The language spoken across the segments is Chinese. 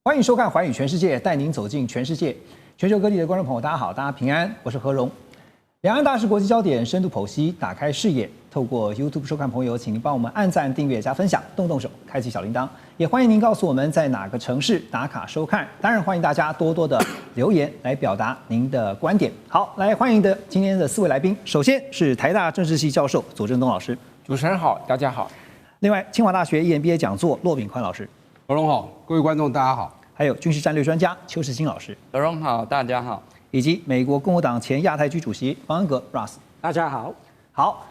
欢迎收看《寰宇全世界》，带您走进全世界。全球各地的观众朋友，大家好，大家平安，我是何荣。两岸大事国际焦点深度剖析，打开视野。透过 YouTube 收看朋友，请您帮我们按赞、订阅、加分享，动动手，开启小铃铛。也欢迎您告诉我们在哪个城市打卡收看。当然，欢迎大家多多的留言来表达您的观点。好，来欢迎的今天的4位来宾，首先是台大政治系教授左正东老师，主持人好，大家好。另外，清华大学 EMBA 讲座骆秉宽老师，何荣好，各位观众大家好。还有军事战略专家邱世新老师，何荣好，大家好，以及美国共和党前亚太区主席黄恩格 Ross， 大家好。好，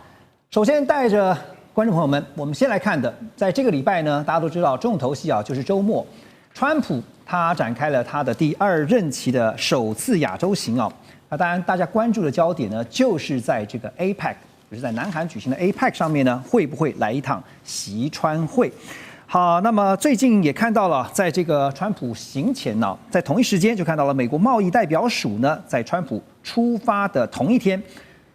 首先带着观众朋友们，我们先来看的，在这个礼拜呢，大家都知道重头戏啊，就是周末，川普他展开了他的第2任期的首次亚洲行啊。那当然，大家关注的焦点呢，就是在这个 APEC， 就是在南韩举行的 APEC 上面呢，会不会来一趟习川会？好，那么最近也看到了，在这个川普行前呢，在同一时间就看到了美国贸易代表署呢，在川普出发的同一天，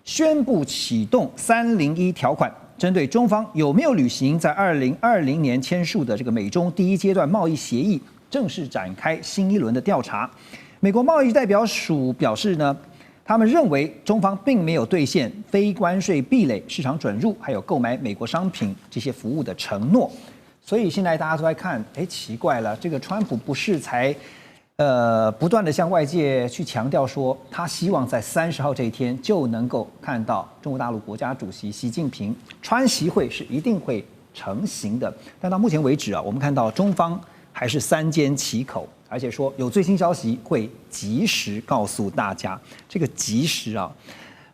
宣布启动301条款，针对中方有没有履行在2020年签署的这个美中第1阶段贸易协议，正式展开新一轮的调查。美国贸易代表署表示呢，他们认为中方并没有兑现非关税壁垒、市场准入，还有购买美国商品这些服务的承诺。所以现在大家都在看，奇怪了，这个川普不是才不断的向外界去强调说，他希望在30号这一天就能够看到中国大陆国家主席习近平，川习会是一定会成型的。但到目前为止啊，我们看到中方还是3缄其口，而且说有最新消息会及时告诉大家。这个及时啊，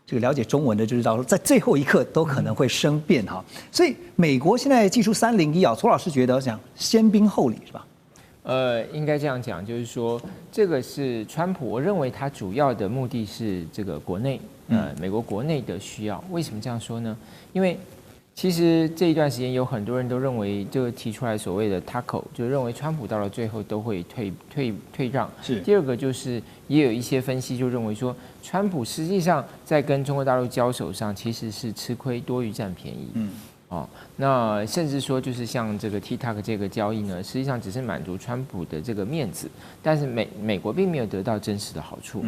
这个了解中文的就知道说，在最后一刻都可能会生变哈。所以美国现在祭出301啊，左老师觉得讲先兵后礼是吧？应该这样讲，就是说这个是川普，我认为他主要的目的是这个国内，美国国内的需要。为什么这样说呢？因为其实这一段时间有很多人都认为，这个提出来所谓的 TACO， 就认为川普到了最后都会退让。是。第二个就是也有一些分析就认为说，川普实际上在跟中国大陆交手上其实是吃亏多于占便宜。那甚至说就是像这个 TikTok 这个交易呢，实际上只是满足川普的这个面子，但是美国并没有得到真实的好处。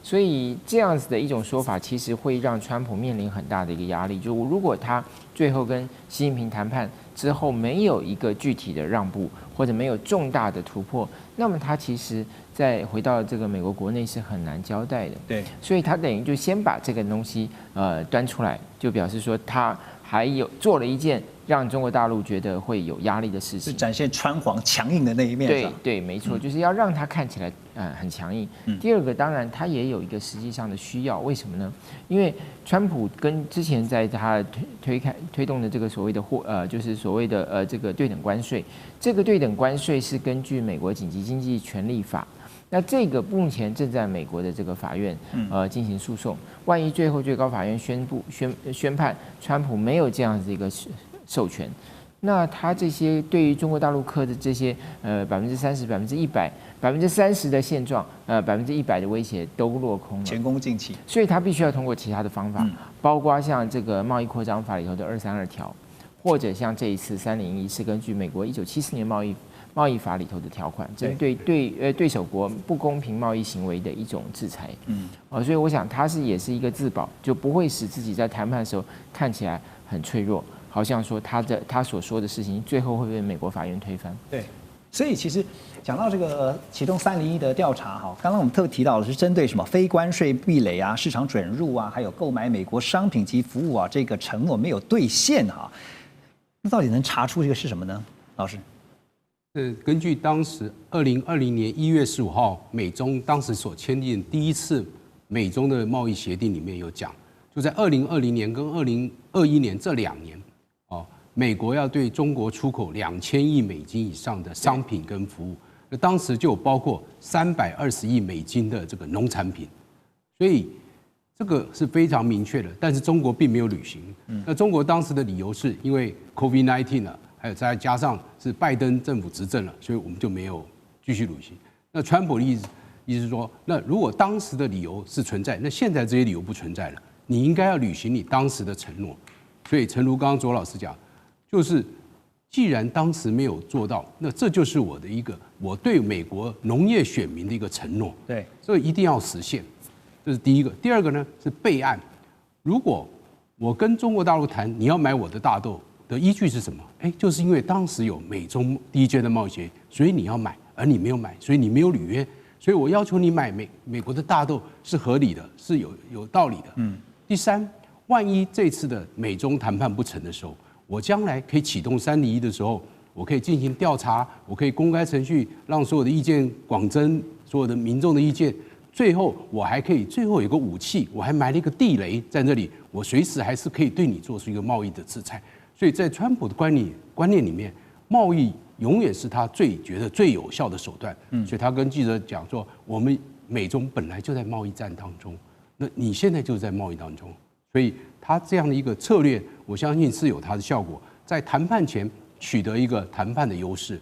所以这样子的一种说法，其实会让川普面临很大的一个压力。就如果他最后跟习近平谈判之后没有一个具体的让步，或者没有重大的突破，那么他其实再回到这个美国国内是很难交代的。对，所以他等于就先把这个东西端出来，就表示说他还有做了一件让中国大陆觉得会有压力的事情，是展现川皇强硬的那一面。对，没错，就是要让他看起来很强硬。第二个，当然他也有一个实际上的需要，为什么呢？因为川普跟之前在他推动的这个所谓的就是所谓的这个对等关税，这个对等关税是根据美国紧急经济权利法。那这个目前正在美国的这个法院进行诉讼，万一最后最高法院宣判川普没有这样子一个授权，那他这些对于中国大陆课的这些30%、100%、30%的现状，100%的威胁都落空了，前功尽弃。所以他必须要通过其他的方法，包括像这个贸易扩张法里头的232条，或者像这一次301是根据美国1974年贸易法里头的条款，针对对手国不公平贸易行为的一种制裁。所以我想他也是一个自保，就不会使自己在谈判的时候看起来很脆弱，好像说他所说的事情最后会被美国法院推翻。对，所以其实讲到这个启动301的调查哈，刚刚我们特别提到的是针对什么非关税壁垒啊、市场准入啊，还有购买美国商品及服务啊，这个承诺没有兑现哈，那到底能查出这个是什么呢？老师？根据当时2020年1月15号美中当时所签订第一次美中的贸易协定里面有讲，就在2020年跟2021年这2年，美国要对中国出口2000亿美金以上的商品跟服务，那当时就有包括320亿美金的这个农产品，所以这个是非常明确的，但是中国并没有履行。那中国当时的理由是因为 COVID-19 呢。还有再加上是拜登政府执政了，所以我们就没有继续履行。那川普的意思是说，那如果当时的理由是存在，那现在这些理由不存在了，你应该要履行你当时的承诺。所以，诚如刚刚左老师讲，就是既然当时没有做到，那这就是我对美国农业选民的一个承诺。对，这一定要实现，这是第一个。第二个呢是备案，如果我跟中国大陆谈你要买我的大豆的依据是什么？就是因为当时有美中第一阶段贸易协议，所以你要买，而你没有买，所以你没有履约，所以我要求你买美国的大豆是合理的，是有道理的。第三，万一这次的美中谈判不成的时候，我将来可以启动301的时候，我可以进行调查，我可以公开程序，让所有的意见广征，所有的民众的意见。最后我还可以，最后有个武器，我还埋了一个地雷在这里，我随时还是可以对你做出一个贸易的制裁。所以在川普的观念里面，贸易永远是他觉得最有效的手段。所以他跟记者讲说，我们美中本来就在贸易战当中，那你现在就在贸易当中。所以他这样的一个策略，我相信是有它的效果，在谈判前取得一个谈判的优势。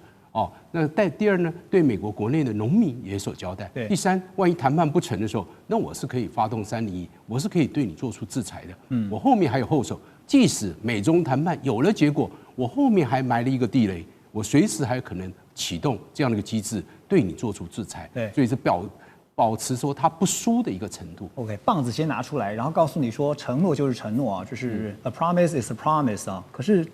那第二呢，对美国国内的农民也有所交代。第三，万一谈判不成的时候，那我是可以发动301，我是可以对你做出制裁的。我后面还有后手，即使美中谈判有了结果，我后面还埋了一个地雷，我随时还有可能启动这样的一个机制，对你做出制裁。所以是保持说他不输的一个程度。OK， 棒子先拿出来，然后告诉你说承诺就是承诺啊，就是 a promise is a promise 啊。可是，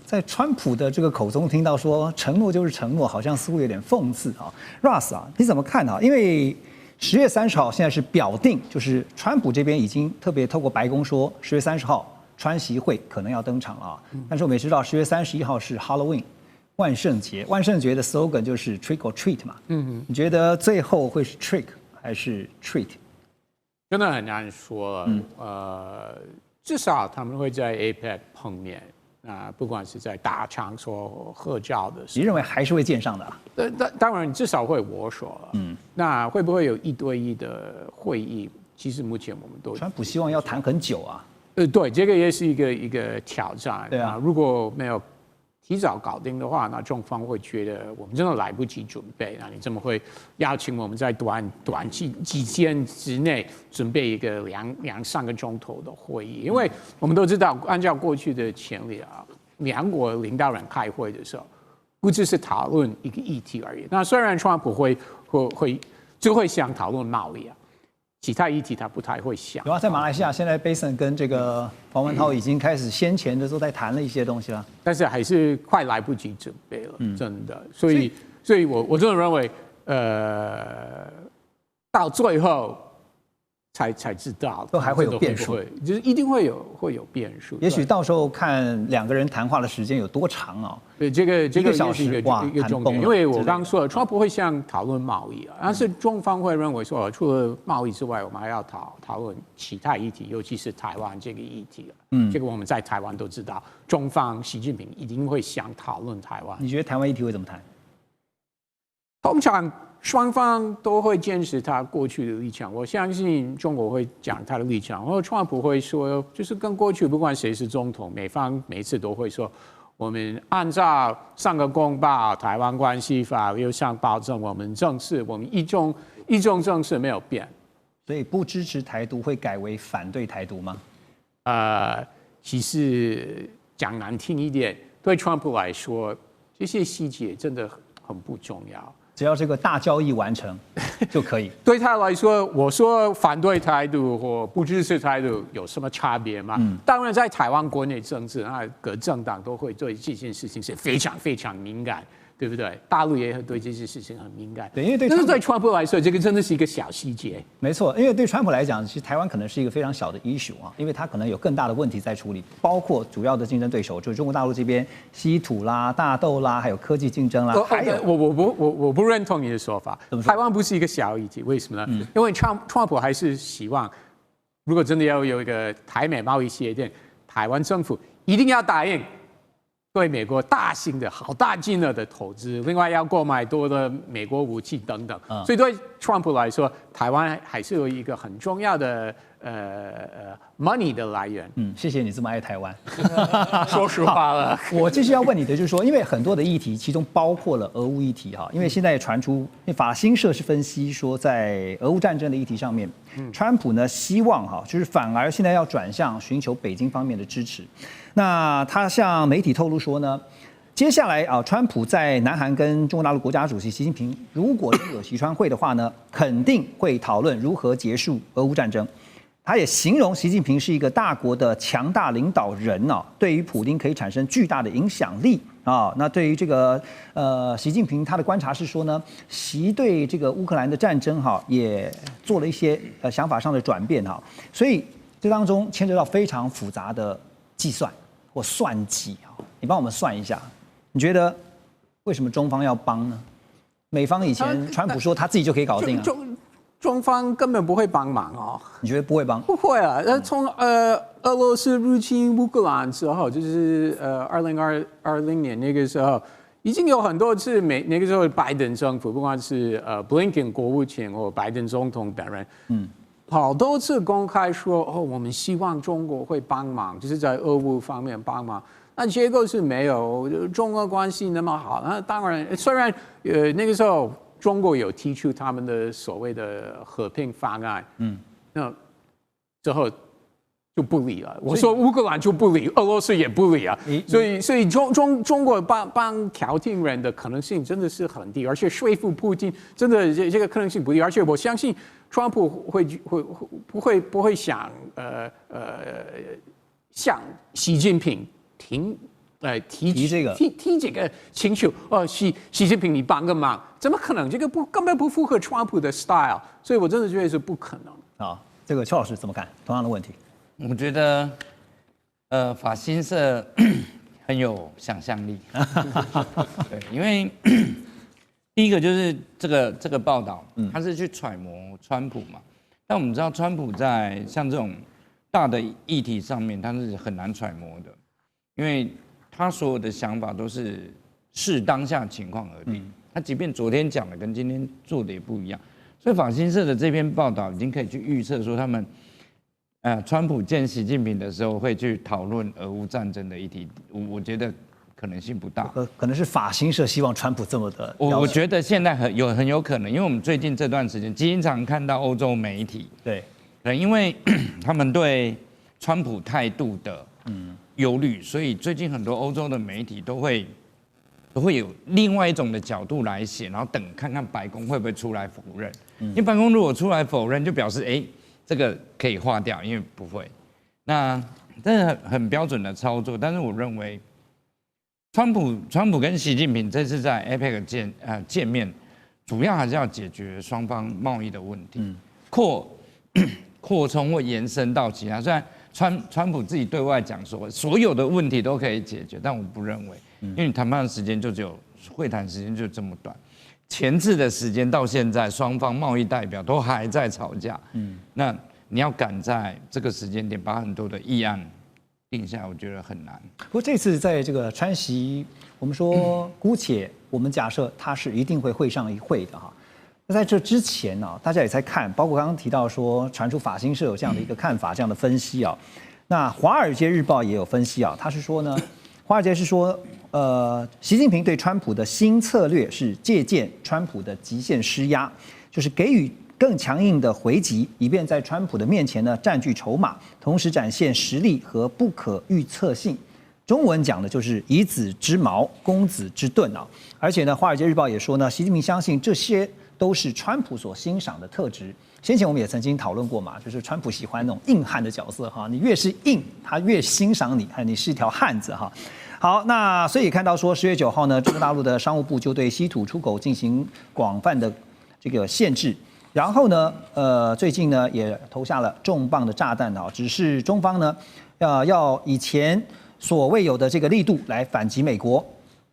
在川普的这个口中听到说承诺就是承诺，好像似乎有点讽刺啊。Russ 啊，你怎么看啊？因为10月30号现在是表定，就是川普这边已经特别透过白宫说10月30号川习会可能要登场了啊。但是我们也知道10月31号是 Halloween。万圣节的 slogan 就是 trick or treat 嘛，你觉得最后会是 trick 还是 treat？ 真的很难说了。至少他们会在 APEC 碰面，不管是在大场所合照的时候，你认为还是会见上的啊？当然至少会握手了。那会不会有1对1的会议？其实目前我们都川普希望要谈很久啊。对，这个也是一个挑战。对啊，如果没有提早搞定的话，那中方会觉得我们真的来不及准备。那你怎么会邀请我们在短几天之内准备一个2-3个钟头的会议？因为我们都知道，按照过去的前例啊，两国领导人开会的时候，不只是讨论一个议题而已。那虽然川普会想讨论贸易啊。其他议题他不太会想。有啊，在马来西亚，现在 Bason 跟这个黄文韬已经开始先前的都在谈了一些东西了，但是还是快来不及准备了，真的。所以我真的认为，到最后才知道，都还会有变数，就是一定会有变数。也许到时候看两个人谈话的时间有多长啊？对，这个1个小时一个重点，因为我刚刚说了，川普会想讨论贸易啊，但是中方会认为说，除了贸易之外，我们还要讨论其他议题，尤其是台湾这个议题。这个我们在台湾都知道，中方习近平一定会想讨论台湾。你觉得台湾议题会怎么谈？通常双方都会坚持他过去的立场，我相信中国会讲他的立场，或者川普会说，就是跟过去不管谁是总统，美方每次都会说，我们按照上个公报、台湾关系法又上保证我们政治，我们一中政治没有变，所以不支持台独会改为反对台独吗？其实讲难听一点，对川普来说，这些细节真的很不重要。只要这个大交易完成就可以。对他来说，我说反对台独或不支持台独有什么差别吗？当然，在台湾国内政治，那各政党都会对这件事情是非常非常敏感，对不对？大陆也对这件事情很敏感。对，因为但是对川普来说，这个真的是一个小细节。没错，因为对川普来讲，其实台湾可能是一个非常小的 issue 啊，因为他可能有更大的问题在处理，包括主要的竞争对手就是中国大陆这边稀土啦、大豆啦，还有科技竞争啦。还有，我不认同你的说法。台湾不是一个小议题，为什么呢？因为川普还是希望，如果真的要有一个台美贸易协定，台湾政府一定要答应。对美国大型的好大金额的投资，另外要购买多的美国武器等等，所以对川普来说，台湾还是有一个很重要的 money 的来源。谢谢你这么爱台湾。说实话了，我继续要问你的就是说，因为很多的议题，其中包括了俄乌议题哈，因为现在传出，因为法新社是分析说，在俄乌战争的议题上面，川普呢希望哈，就是反而现在要转向寻求北京方面的支持。那他向媒体透露说呢，接下来啊，川普在南韩跟中国大陆国家主席习近平如果有习川会的话呢，肯定会讨论如何结束俄乌战争。他也形容习近平是一个大国的强大领导人啊，对于普丁可以产生巨大的影响力啊。那对于这个习近平他的观察是说呢，习对这个乌克兰的战争哈也做了一些想法上的转变哈，所以这当中牵扯到非常复杂的计算或算计啊。你帮我们算一下，你觉得为什么中方要帮呢？美方以前川普说他自己就可以搞定啊。中方根本不会帮忙哦，你觉得不会帮？不会啊！从俄罗斯入侵乌克兰之后，就是2020年那个时候，已经有很多次那个时候拜登政府，不管是Blinken 国务卿或拜登总统等人，好多次公开说我们希望中国会帮忙，就是在俄乌方面帮忙。那结果是没有，中俄关系那么好。那当然，虽然那个时候。中国有提出他们的所谓的和平方案，那之后就不理了。我说乌克兰就不理，俄罗斯也不理啊。所以中国帮调停人的可能性真的是很低，而且说服普京真的这个可能性不低。而且我相信川普不会想向习近平提这个请求习近平你帮个忙，怎么可能？这个根本不符合川普的 style， 所以我真的觉得是不可能。啊，这个邱老师怎么看？同样的问题，我觉得法新社很有想象力，对，因为第一个就是这个报道，他是去揣摩川普嘛，但我们知道川普在像这种大的议题上面，他是很难揣摩的，因为他所有的想法都是视当下情况而定，他即便昨天讲的跟今天做的也不一样，所以法新社的这篇报道已经可以去预测说他们，川普见习近平的时候会去讨论俄乌战争的议题，我觉得可能性不大。可能是法新社希望川普这么的。我觉得现在很有可能，因为我们最近这段时间经常看到欧洲媒体，对，因为他们对川普态度的忧虑，所以最近很多欧洲的媒体都会有另外一种的角度来写，然后等看看白宫会不会出来否认。因为白宫如果出来否认，就表示这个可以划掉，因为不会。那这是很标准的操作，但是我认为川普跟习近平这次在 APEC 见面，主要还是要解决双方贸易的问题，扩充或延伸到其他。虽然川普自己对外讲说所有的问题都可以解决，但我不认为，因为你谈判的时间就只有会谈时间就这么短，前置的时间到现在，双方贸易代表都还在吵架，那你要赶在这个时间点把很多的议案定下，我觉得很难。不过这次在这个川习，我们说姑且我们假设他是一定会上一会的哈。那在这之前呢，大家也在看，包括刚刚提到说传出法新社有这样的一个看法，这样的分析啊。那《华尔街日报》也有分析啊，他是说呢，华尔街是说，习近平对川普的新策略是借鉴川普的极限施压，就是给予更强硬的回击，以便在川普的面前呢占据筹码，同时展现实力和不可预测性。中文讲的就是以子之矛攻子之盾啊。而且呢，《华尔街日报》也说呢，习近平相信这些都是川普所欣赏的特质。先前我们也曾经讨论过嘛，就是川普喜欢那种硬汉的角色哈，你越是硬，他越欣赏你，你是一条汉子哈。好，那所以看到说10月9号呢，中国大陆的商务部就对稀土出口进行广泛的这个限制，然后呢，最近呢也投下了重磅的炸弹啊，只是中方呢要以前所未有的这个力度来反击美国，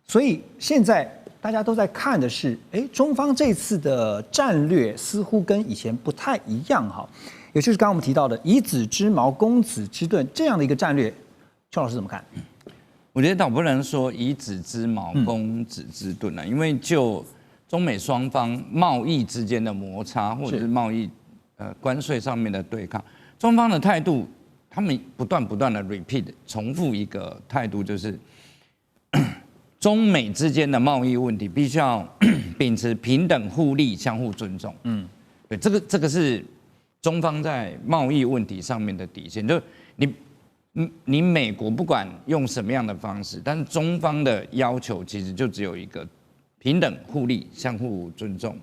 所以现在大家都在看的是，中方这次的战略似乎跟以前不太一样哈，也就是刚刚我们提到的以子之矛攻子之盾这样的一个战略，邱老师怎么看？我觉得倒不能说以子之矛攻子之盾了，因为就中美双方贸易之间的摩擦，或者是贸易关税上面的对抗，中方的态度，他们不断的 repeat 重复一个态度，就是中美之间的贸易问题必须要秉持平等互利、相互尊重。对，这个是中方在贸易问题上面的底线，就是你美国不管用什么样的方式，但是中方的要求其实就只有一个平等互利、相互尊重，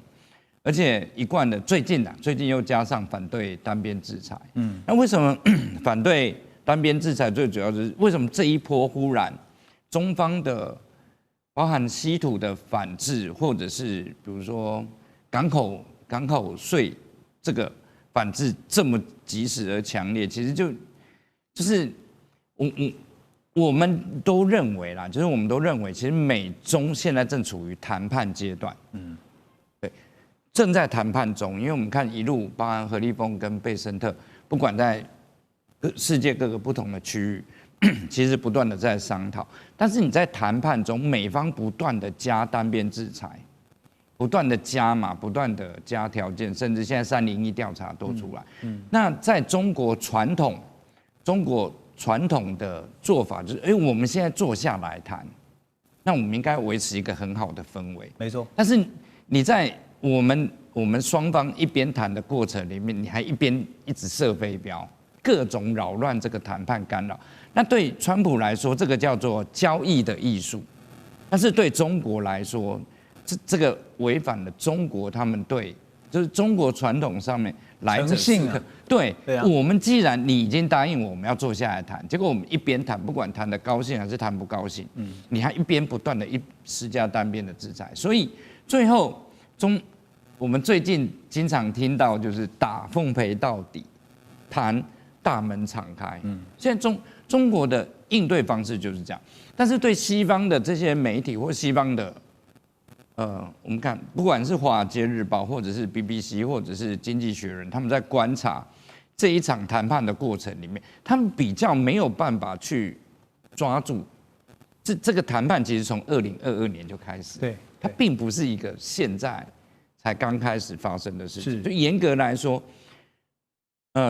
而且一贯的最近又加上反对单边制裁。那为什么反对单边制裁？最主要是为什么这一波忽然中方的包含稀土的反制，或者是比如说港口税这个反制这么及时而强烈？其实就是我们都认为啦，就是我们都认为，其实美中现在正处于谈判阶段，对，正在谈判中。因为我们看一路，包含何立峰跟贝森特，不管在世界各个不同的区域，其实不断的在商讨。但是你在谈判中，美方不断的加单边制裁，不断的加码，不断的加条件，甚至现在301调查都出来。那在中国传统的做法就是，我们现在坐下来谈，那我们应该维持一个很好的氛围。没错。但是你在我们双方一边谈的过程里面，你还一直射飞镖，各种扰乱这个谈判干扰。那对川普来说，这个叫做交易的艺术；但是对中国来说，这个违反了中国他们就是中国传统上面来者是客。对，我们既然你已经答应我们要坐下来谈，结果我们一边谈，不管谈的高兴还是谈不高兴，你还一边不断的施加单边的制裁，所以最后我们最近经常听到就是打奉陪到底，谈大门敞开。现在中国的应对方式就是这样，但是对西方的这些媒体或西方的我们看，不管是《华尔街日报》或者是 BBC 或者是《经济学人》，他们在观察这一场谈判的过程里面，他们比较没有办法去抓住这个谈判，其实从2022年就开始，对，它并不是一个现在才刚开始发生的事情。就严格来说，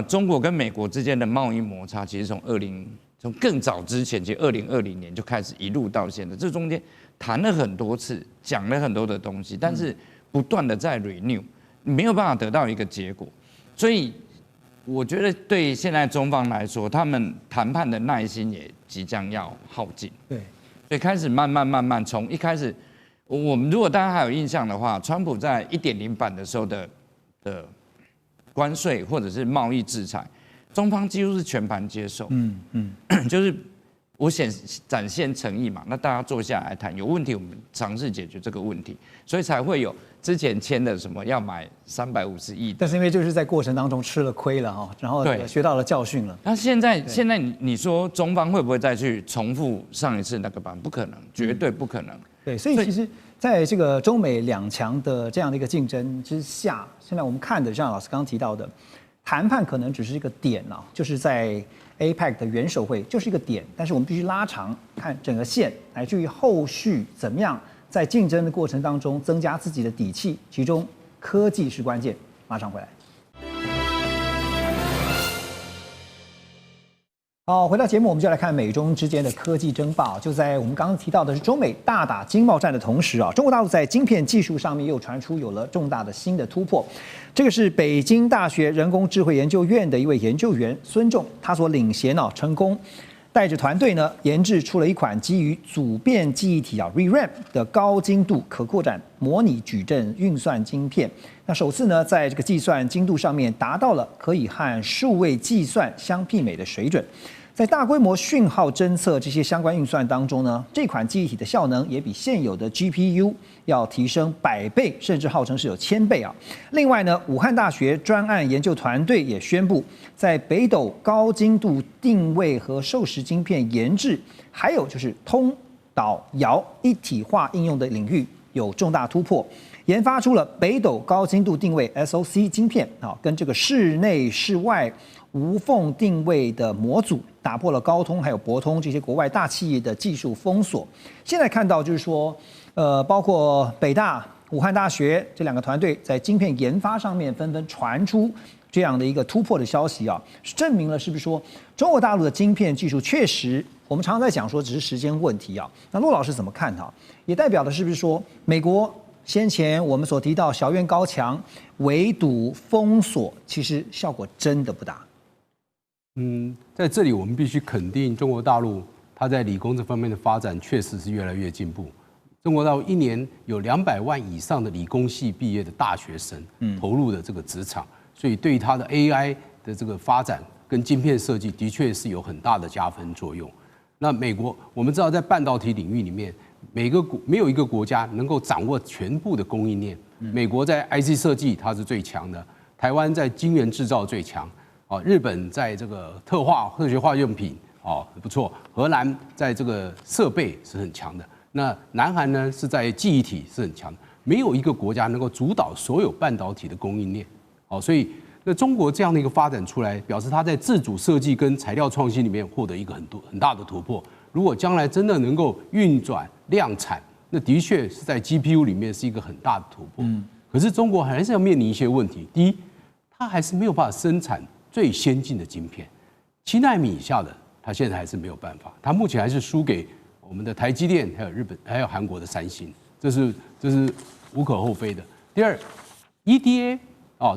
中国跟美国之间的贸易摩擦，其实从更早之前，其实2020年就开始一路到现在，这中间谈了很多次，讲了很多的东西，但是不断的在 renew， 没有办法得到一个结果。所以我觉得对现在中方来说，他们谈判的耐心也即将要耗尽。对，所以开始慢慢从一开始，我们如果大家还有印象的话，川普在1.0版的时候的关税或者是贸易制裁，中方几乎是全盘接受。就是我展现诚意嘛，那大家坐下来谈，有问题我们尝试解决这个问题，所以才会有之前签的什么要买350亿。但是因为就是在过程当中吃了亏了哈，然后学到了教训了。那现在你说中方会不会再去重复上一次那个版？不可能，绝对不可能。对，所以其实在这个中美两强的这样的一个竞争之下，现在我们看的像老师刚刚提到的，谈判可能只是一个点啊，就是在 APEC 的元首会就是一个点，但是我们必须拉长看整个线，乃至于后续怎么样在竞争的过程当中增加自己的底气，其中科技是关键。马上回来。好，回到节目，我们就来看美中之间的科技争霸。就在我们刚刚提到的是中美大打经贸战的同时啊，中国大陆在晶片技术上面又传出有了重大的新的突破。这个是北京大学人工智慧研究院的一位研究员孙仲，他所领衔成功带着团队呢研制出了一款基于组变记忆体ReRAM 的高精度可扩展模拟矩阵运算晶片。那首次呢在这个计算精度上面达到了可以和数位计算相媲美的水准。在大规模讯号侦测这些相关运算当中呢，这款记忆体的效能也比现有的 GPU 要提升100倍，甚至号称是有1000倍啊。另外呢，武汉大学专案研究团队也宣布，在北斗高精度定位和授时晶片研制，还有就是通导遥一体化应用的领域有重大突破，研发出了北斗高精度定位 SoC 晶片啊，跟这个室内室外无缝定位的模组，打破了高通还有博通这些国外大企业的技术封锁。现在看到就是说，包括北大武汉大学这2个团队在晶片研发上面纷纷传出这样的一个突破的消息啊，证明了是不是说中国大陆的晶片技术确实，我们常常在讲说只是时间问题啊。那骆老师怎么看它？也代表的是不是说美国先前我们所提到小院高墙、围堵、封锁，其实效果真的不大？在这里我们必须肯定中国大陆它在理工这方面的发展确实是越来越进步。中国大陆1年有200万以上的理工系毕业的大学生投入的这个职场，所以对于它的 AI 的这个发展跟晶片设计的确是有很大的加分作用。那美国我们知道在半导体领域里面，没有一个国家能够掌握全部的供应链。美国在 IC 设计它是最强的，台湾在晶圆制造最强，日本在这个特学化用品不错，荷兰在这个设备是很强的。那南韩呢是在记忆体是很强的，没有一个国家能够主导所有半导体的供应链。所以那中国这样的一个发展出来，表示它在自主设计跟材料创新里面获得一个很大的突破。如果将来真的能够运转量产，那的确是在 GPU 里面是一个很大的突破。可是中国还是要面临一些问题。第一，它还是没有办法生产最先进的晶片，7奈米以下的，它现在还是没有办法。它目前还是输给我们的台积电，还有日本，还有韩国的三星，这是无可厚非的。第二 ，EDA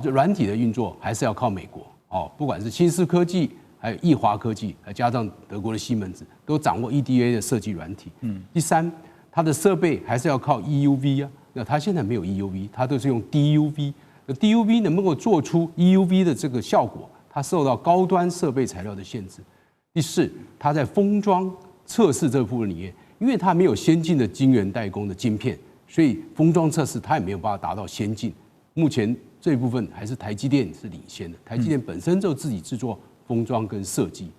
这软体的运作还是要靠美国不管是新思科技，还有易华科技，还加上德国的西门子，都掌握 EDA 的设计软体。第三，它的设备还是要靠 EUV 啊，那它现在没有 EUV， 它都是用 DUV。那 DUV 能不能够做出 EUV 的这个效果，它受到高端设备材料的限制。第四，它在封装测试这部分里面，因为它没有先进的晶圆代工的晶片，所以封装测试它也没有办法达到先进。目前这一部分还是台积电是领先的，台积电本身就自己制作封装跟设计。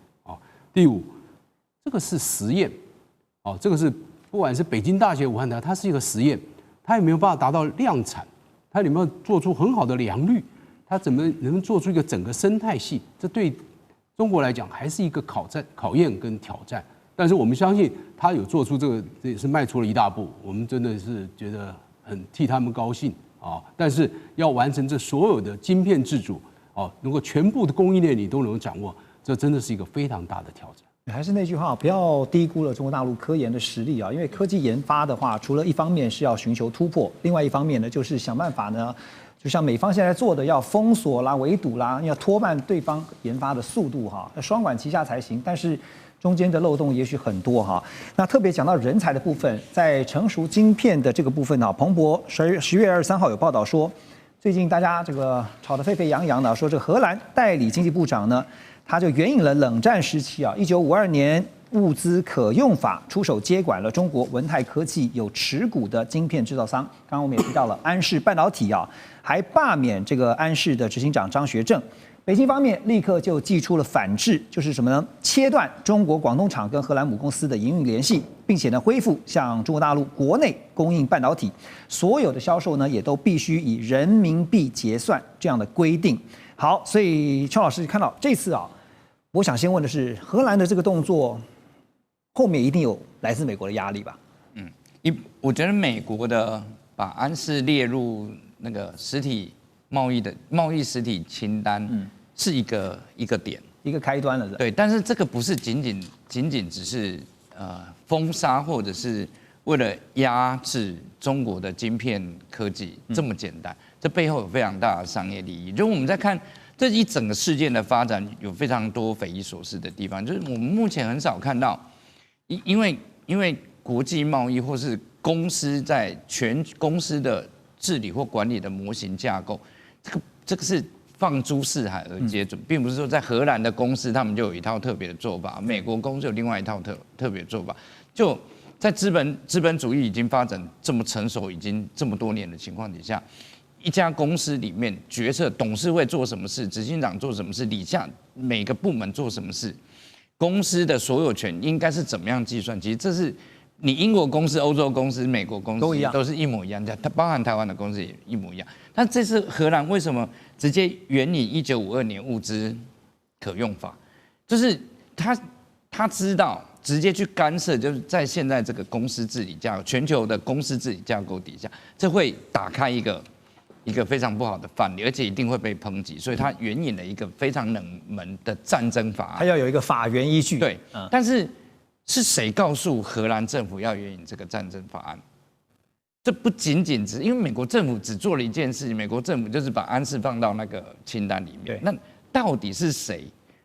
第五，这个是实验，这个是不管是北京大学、武汉大学，它是一个实验，它也没有办法达到量产，它有没有做出很好的良率，它怎么能做出一个整个生态系？这对中国来讲还是一个考验跟挑战。但是我们相信他有做出这个，这也是迈出了一大步，我们真的是觉得很替他们高兴但是要完成这所有的晶片自主能够全部的供应链你都能掌握，这真的是一个非常大的挑战。还是那句话，不要低估了中国大陆科研的实力啊！因为科技研发的话，除了一方面是要寻求突破，另外一方面呢，就是想办法呢，就像美方现在做的，要封锁啦、围堵啦，要拖慢对方研发的速度双管齐下才行。但是中间的漏洞也许很多那特别讲到人才的部分，在成熟晶片的这个部分彭博10月23号有报道说，最近大家这个吵得沸沸扬扬的，说这个荷兰代理经济部长呢，他就援引了冷战时期1952年物资可用法出手接管了中国文泰科技有持股的晶片制造商。刚刚我们也提到了安氏半导体还罢免这个安氏的执行长张学正。北京方面立刻就祭出了反制，就是什么呢？切断中国广东厂跟荷兰母公司的营运联系，并且呢恢复向中国大陆国内供应半导体，所有的销售呢也都必须以人民币结算这样的规定。好，所以邱老师看到这次我想先问的是，荷兰的这个动作后面一定有来自美国的压力吧？我觉得美国的把安氏列入那个实体贸易实体清单，是一个点，一个开端了。对，但是这个不是仅仅只是封杀或者是为了压制中国的晶片科技这么简单，这背后有非常大的商业利益。就我们在看这一整个事件的发展，有非常多匪夷所思的地方，就是我们目前很少看到，因为国际贸易或是公司在全公司的治理或管理的模型架构。这个是放诸四海而皆准，并不是说在荷兰的公司他们就有一套特别的做法，美国公司有另外一套特别的做法。就在资本主义已经发展这么成熟，已经这么多年的情况底下，一家公司里面决策董事会做什么事，执行长做什么事，底下每个部门做什么事，公司的所有权应该是怎么样计算？其实这是你英国公司、欧洲公司、美国公司都是一模一样的，它包含台湾的公司也一模一样。但这次荷兰为什么直接援引1952年物资可用法？就是他知道直接去干涉，就是在现在这个公司治理架构、全球的公司治理架构底下，这会打开一个非常不好的范例，而且一定会被抨击。所以它援引了一个非常冷门的战争法案，它要有一个法源依据。对，但是谁告诉荷兰政府要援引这个战争法案？这不仅仅只因为美国政府只做了一件事情，美国政府就是把安氏放到那个清单里面。那到底是谁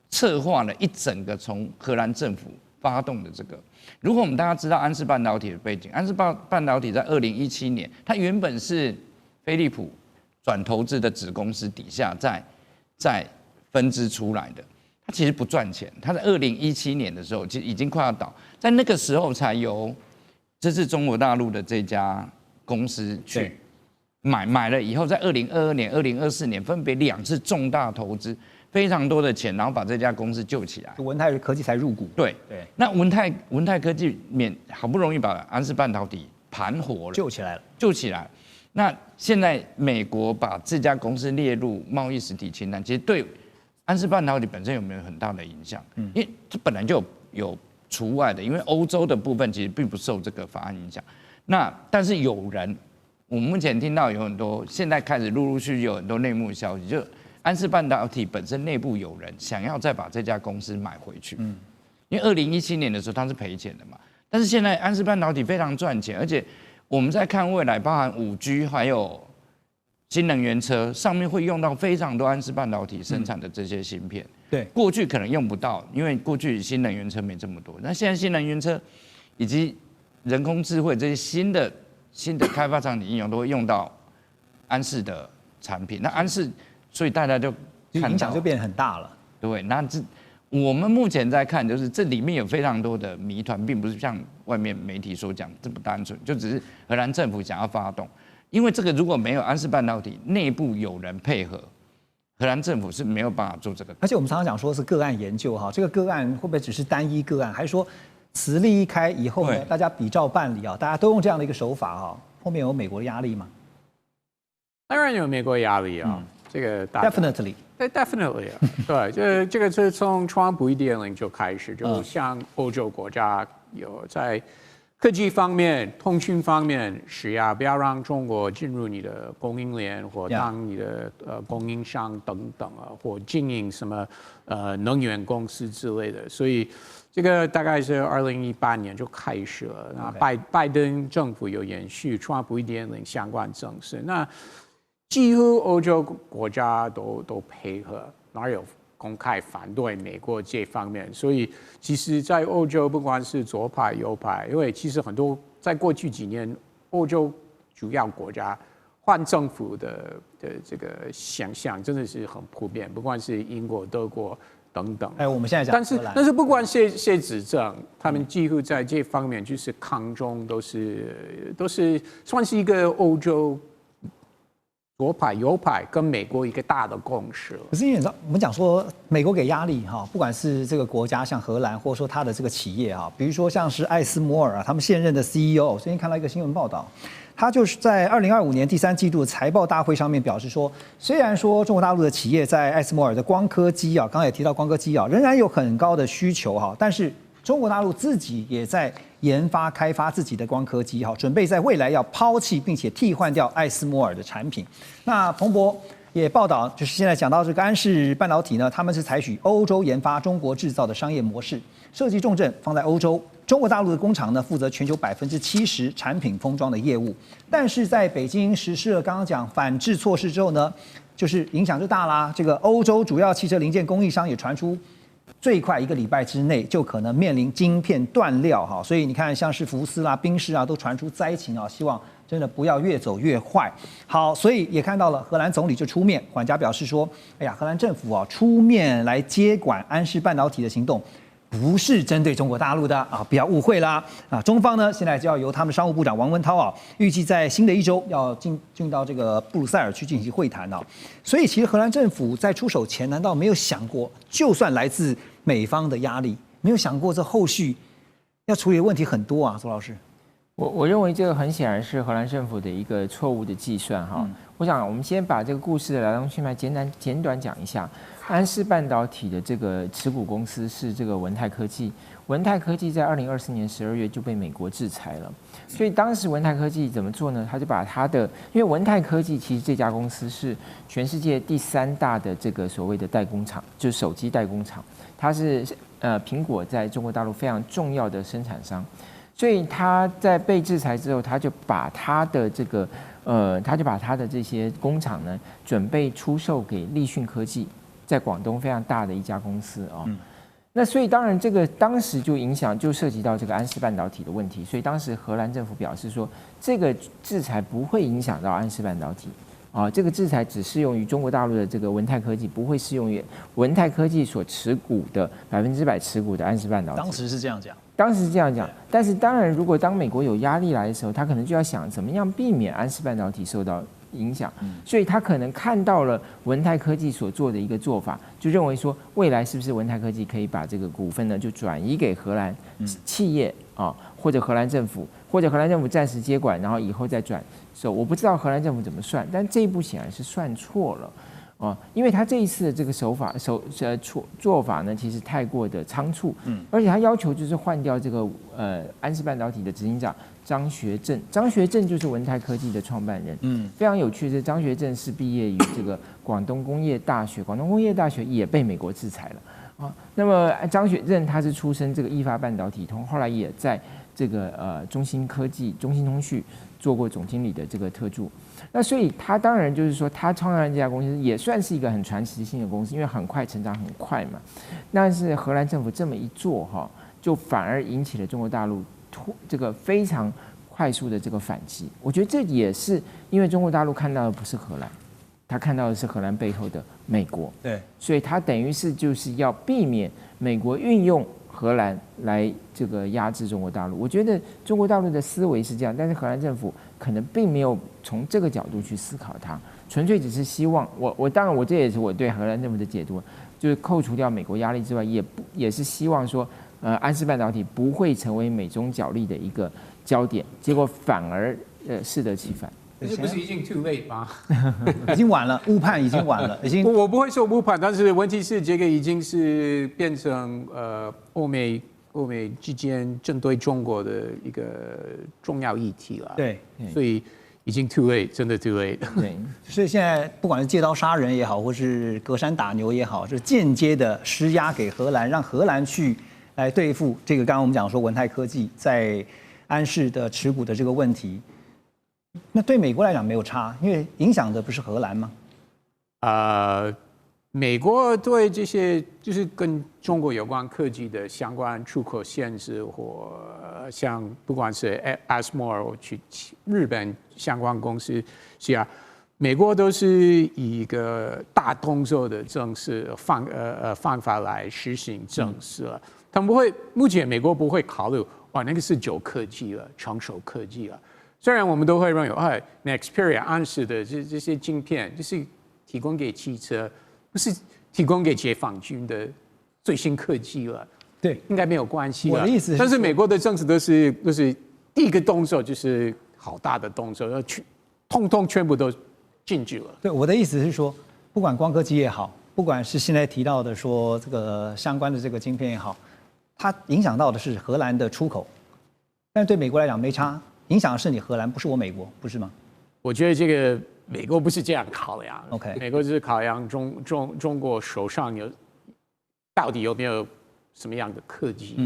策划了一整个从荷兰政府发动的这个？如果我们大家知道安氏半导体的背景，安氏半导体在2017年，它原本是飞利浦转投资的子公司底下再分支出来的，它其实不赚钱。它在2017年的时候，其实已经快要倒，在那个时候才由这是中国大陆的这家公司去买了以后，在2022年、2024年分别2次重大投资，非常多的钱，然后把这家公司救起来。文泰科技才入股。对，那文泰科技好不容易把安氏半导体盘活了，救起来。那现在美国把这家公司列入贸易实体清单，其实对安氏半导体本身有没有很大的影响？因为这本来就有除外的，因为欧洲的部分其实并不受这个法案影响。那但是我们目前听到有很多，现在开始陆陆续续有很多内幕消息，就安氏半导体本身内部有人想要再把这家公司买回去。因为2017年的时候它是赔钱的嘛，但是现在安氏半导体非常赚钱，而且我们在看未来，包含5G 还有新能源车上面会用到非常多安氏半导体生产的这些芯片。对，过去可能用不到，因为过去新能源车没这么多。那现在新能源车以及人工智慧这些新的开发场景应用都会用到安氏的产品。那安氏，所以大家就看到影响就变得很大了。对，那我们目前在看，就是这里面有非常多的谜团，并不是像外面媒体所讲这么单纯，就只是荷兰政府想要发动。因为这个如果没有安氏半导体内部有人配合，荷兰政府是没有办法做这个。而且我们常常讲说是个案研究哈，这个个案会不会只是单一个案，还是说此例一开以后呢，大家比照办理啊，大家都用这样的一个手法哈，后面有美国的压力吗？当然有美国压力啊，这个 definitely 啊，对，这个是从川普1.0就开始，就像欧洲国家有在科技方面、通讯方面施压，不要让中国进入你的供应链或当你的供应商等等啊，或经营什么能源公司之类的。所以这个大概是2018年就开始了。那拜登政府有延续川普1.0相关政策，那几乎欧洲国家都配合，哪有公开反对美国这方面？所以其实，在欧洲不管是左派右派，因为其实很多在过去几年，欧洲主要国家换政府的这个现象真的是很普遍，不管是英国、德国等等。我们现在讲，但是不管谁执政，他们几乎在这方面就是抗中都是算是一个欧洲左派右派跟美国一个大的共识。可是因为你知道，我们讲说美国给压力哈，不管是这个国家像荷兰，或者说它的这个企业哈，比如说像是艾斯摩尔啊，他们现任的 CEO， 最近看到一个新闻报道，他就是在2025年第3季度的财报大会上面表示说，虽然说中国大陆的企业在艾斯摩尔的光刻机啊，刚才也提到光刻机啊，仍然有很高的需求哈，但是中国大陆自己也在研发开发自己的光刻机，准备在未来要抛弃并且替换掉艾斯摩尔的产品。那彭博也报道，就是现在讲到这个安氏半导体呢，他们是采取欧洲研发、中国制造的商业模式，设计重镇放在欧洲。中国大陆的工厂呢，负责全球70%产品封装的业务。但是在北京实施了刚刚讲反制措施之后呢，就是影响就大啦。这个欧洲主要汽车零件供应商也传出，最快1个礼拜之内就可能面临晶片断料哈，所以你看像是福斯啊、宾士啊都传出灾情啊，希望真的不要越走越坏。好，所以也看到了荷兰总理就出面，管家表示说，哎呀，荷兰政府啊出面来接管安氏半导体的行动，不是针对中国大陆的啊，不要误会啦啊！中方呢现在就要由他们商务部长王文涛啊，预计在新的一周要进到这个布鲁塞尔去进行会谈啊。所以其实荷兰政府在出手前，难道没有想过，就算来自美方的压力，没有想过这后续要处理的问题很多啊？周老师，我认为这个很显然是荷兰政府的一个错误的计算哈。我想我们先把这个故事的来龙去脉简短讲一下。安氏半导体的这个持股公司是这个文泰科技，文泰科技在2024年12月就被美国制裁了，所以当时文泰科技怎么做呢？他就把他的，因为文泰科技其实这家公司是全世界第3大的这个所谓的代工厂，就是手机代工厂，它是苹果在中国大陆非常重要的生产商。所以他在被制裁之后，他就把他的这些工厂呢，准备出售给立讯科技，在广东非常大的一家公司哦。那所以当然这个当时就涉及到这个安氏半导体的问题，所以当时荷兰政府表示说，这个制裁不会影响到安氏半导体。这个制裁只适用于中国大陆的这个文泰科技，不会适用于文泰科技所持股的100%持股的安氏半导体。当时是这样讲。当时是这样讲，但是当然，如果当美国有压力来的时候，他可能就要想怎么样避免安氏半导体受到影响，所以他可能看到了文泰科技所做的一个做法，就认为说未来是不是文泰科技可以把这个股份呢就转移给荷兰企业啊，或者荷兰政府，或者荷兰政府暂时接管，然后以后再转手。我不知道荷兰政府怎么算，但这一步显然是算错了。因为他这一次的这个做法呢，其实太过的仓促，而且他要求就是换掉这个安氏半导体的执行长张学正，张学正就是文泰科技的创办人，非常有趣的是张学正是毕业于这个广东工业大学，广东工业大学也被美国制裁了那么张学正他是出身这个意法半导体通，后来也在这个中芯科技、中芯通讯做过总经理的这个特助。那所以他当然就是说，他创办这家公司也算是一个很传奇性的公司，因为很快成长很快嘛。但是荷兰政府这么一做就反而引起了中国大陆这个非常快速的这个反击。我觉得这也是因为中国大陆看到的不是荷兰，他看到的是荷兰背后的美国。对，所以他等于是就是要避免美国运用荷兰来这个压制中国大陆。我觉得中国大陆的思维是这样，但是荷兰政府可能并没有从这个角度去思考它，纯粹只是希望当然这也是我对荷兰政府的解读，就是扣除掉美国压力之外，也是希望说安氏半导体不会成为美中角力的一个焦点，结果反而适得其反。这不是已经 too late 吗？已经晚了，误判已经晚了，已经。我不会说误判，但是问题是这个已经是变成欧美之间针对中国的一个重要议题了。对，所以已经 too late， 真的 too late。对，所以现在不管是借刀杀人也好，或是隔山打牛也好，就是间接的施压给荷兰，让荷兰去来对付这个刚刚我们讲说文泰科技在安氏的持股的这个问题。那对美国来讲没有差，因为影响的不是荷兰吗？美国对这些就是跟中国有关科技的相关出口限制，或像不管是 ASML 去日本相关公司是啊，美国都是以一个大动作的政策方法来实行政策了。他们不会，目前美国不会考虑那个是旧科技了，成熟科技了。虽然我们都会认为Nexperia 安氏的这些晶片就是提供给汽车，不是提供给解放军的最新科技了，对，应该没有关系了。我的意思是，但是美国的政策都是第一个动作就是好大的动作，通通全部都禁止了。对，我的意思是说，不管光科技也好，不管是现在提到的说这个相关的这个晶片也好，它影响到的是荷兰的出口，但是对美国来讲没差。影响的是你荷兰，不是我美国，不是吗？我觉得这个美国不是这样考量。OK， 美国就是考量中国手上到底有没有什么样的科技。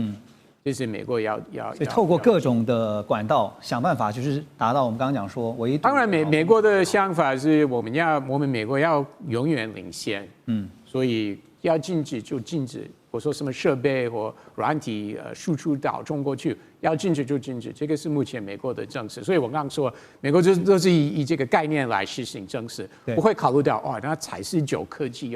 这是美国要所以透过各种的管道想办法，就是达到我们刚刚讲说唯一。当然美国的想法是我们美国要永远领先。所以要禁止就禁止。我说什么设备或软体输出到中国去，要禁止就禁止，这个是目前美国的政策。所以我刚刚说，美国都是以这个概念来实行政策，不会考虑到那才是旧科技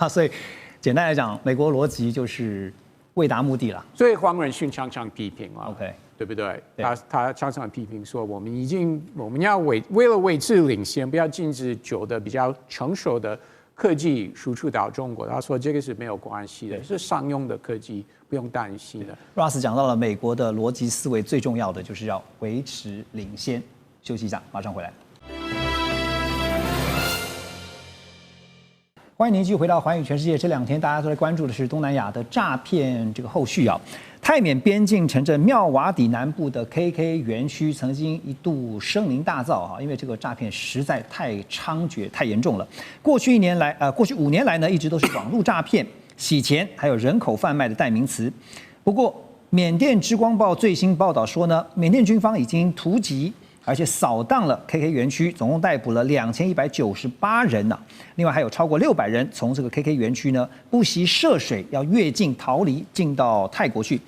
所以简单来讲，美国逻辑就是为达目的了。所以黄仁勋常常批评了 ，OK， 对不对？他常常批评说，我们要为了维持领先，不要禁止旧的比较成熟的科技输出到中国，他说这个是没有关系的，是商用的科技，不用担心的。Ross 讲到了美国的逻辑思维，最重要的就是要维持领先。休息一下，马上回来。欢迎您继续回到寰宇全世界。这2天大家都在关注的是东南亚的诈骗这个后续啊。泰缅边境城镇妙瓦底南部的 KK 园区曾经一度声名大噪啊，因为这个诈骗实在太猖獗、太严重了。过去5年来呢，一直都是网络诈骗、洗钱还有人口贩卖的代名词。不过，缅甸之光报最新报道说呢，缅甸军方已经突击而且扫荡了 KK 园区，总共逮捕了2198人呐。另外还有超过600人从这个 KK 园区呢不惜涉水要越境逃离，进到泰国去。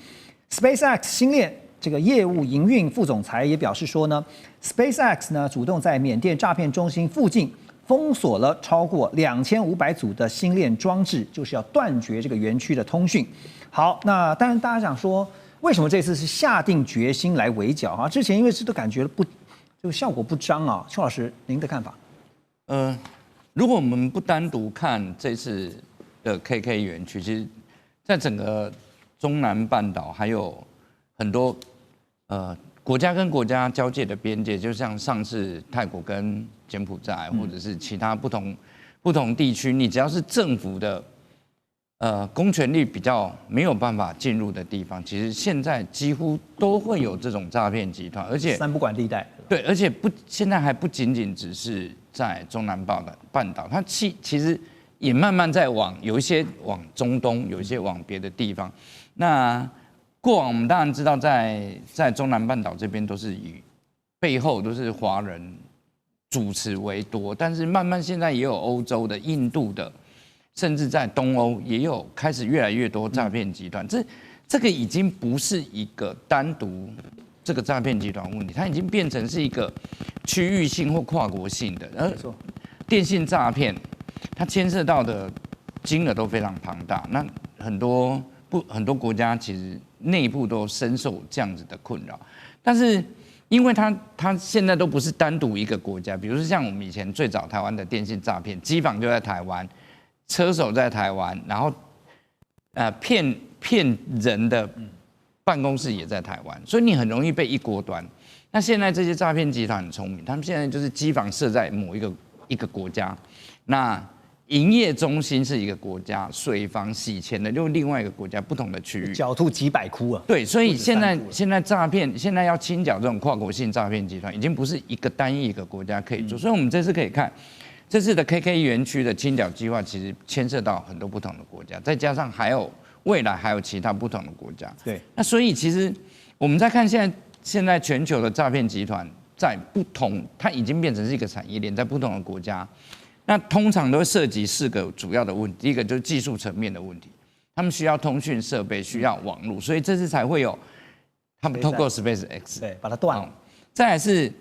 SpaceX 星链这个业务营运副总裁也表示说呢 ，SpaceX 呢主动在缅甸诈骗中心附近封锁了超过2500组的星链装置，就是要断绝这个园区的通讯。好，那当然大家想说，为什么这次是下定决心来围剿啊？之前因为是都感觉这个效果不彰啊。邱老师，您的看法？如果我们不单独看这次的 KK 园区，其实在整个中南半岛还有很多国家跟国家交界的边界，就像上次泰国跟柬埔寨，或者是其他不同地区，你只要是政府的公权力比较没有办法进入的地方，其实现在几乎都会有这种诈骗集团，而且三不管地带。对，而且现在还不仅仅只是在中南半岛，它其实也慢慢在有一些往中东，有一些往别的地方。那过往我们当然知道在中南半岛这边都是以背后都是华人主持为多，但是慢慢现在也有欧洲的、印度的。甚至在东欧也有开始越来越多诈骗集团，这个已经不是一个单独这个诈骗集团问题，它已经变成是一个区域性或跨国性的。而电信诈骗，它牵涉到的金额都非常庞大，那很多国家其实内部都深受这样子的困扰，但是因为它现在都不是单独一个国家，比如说像我们以前最早台湾的电信诈骗，机房就在台湾。车手在台湾，然后骗人的办公室也在台湾，所以你很容易被一锅端。那现在这些诈骗集团很聪明，他们现在就是机房设在某一个国家，那营业中心是一个国家，水房洗钱的又另外一个国家，不同的区域，狡兔几百窟啊。对，所以现在诈骗，现在要清剿这种跨国性诈骗集团，已经不是单一一个国家可以做。所以我们这次可以看。这次的 KK 园区的清剿计划，其实牵涉到很多不同的国家，再加上未来还有其他不同的国家。对，那所以其实我们在看现在全球的诈骗集团，在不同，它已经变成是一个产业链，在不同的国家，那通常都会涉及4个主要的问题。第一个就是技术层面的问题，他们需要通讯设备，需要网络，所以这次才会有他们透过 SpaceX 对把它断了。再来是。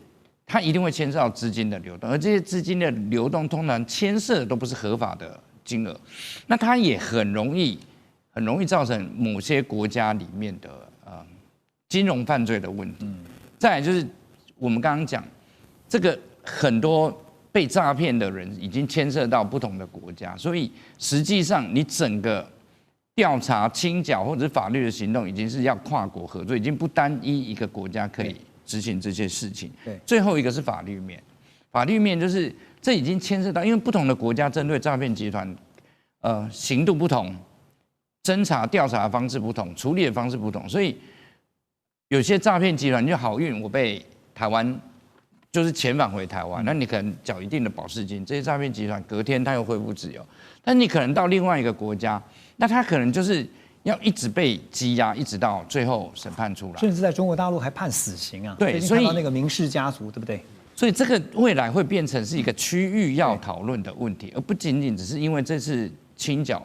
它一定会牵涉到资金的流动，而这些资金的流动通常牵涉的都不是合法的金额，那它也很容易造成某些国家里面的金融犯罪的问题。再来就是我们刚刚讲，这个很多被诈骗的人已经牵涉到不同的国家，所以实际上你整个调查、清剿或者是法律的行动，已经是要跨国合作，已经不单一一个国家可以。执行这些事情，对，最后一个是法律面，法律面就是这已经牵涉到，因为不同的国家针对诈骗集团，刑度不同，侦查调查的方式不同，处理的方式不同，所以有些诈骗集团就好运，我被台湾就是遣返回台湾，那你可能缴一定的保释金，这些诈骗集团隔天他又恢复自由，但你可能到另外一个国家，那他可能就是要一直被羁押，一直到最后审判出来，甚至在中国大陆还判死刑啊！对，所以看到那个明氏家族，对不对？所以这个未来会变成是一个区域要讨论的问题，而不仅仅只是因为这次清剿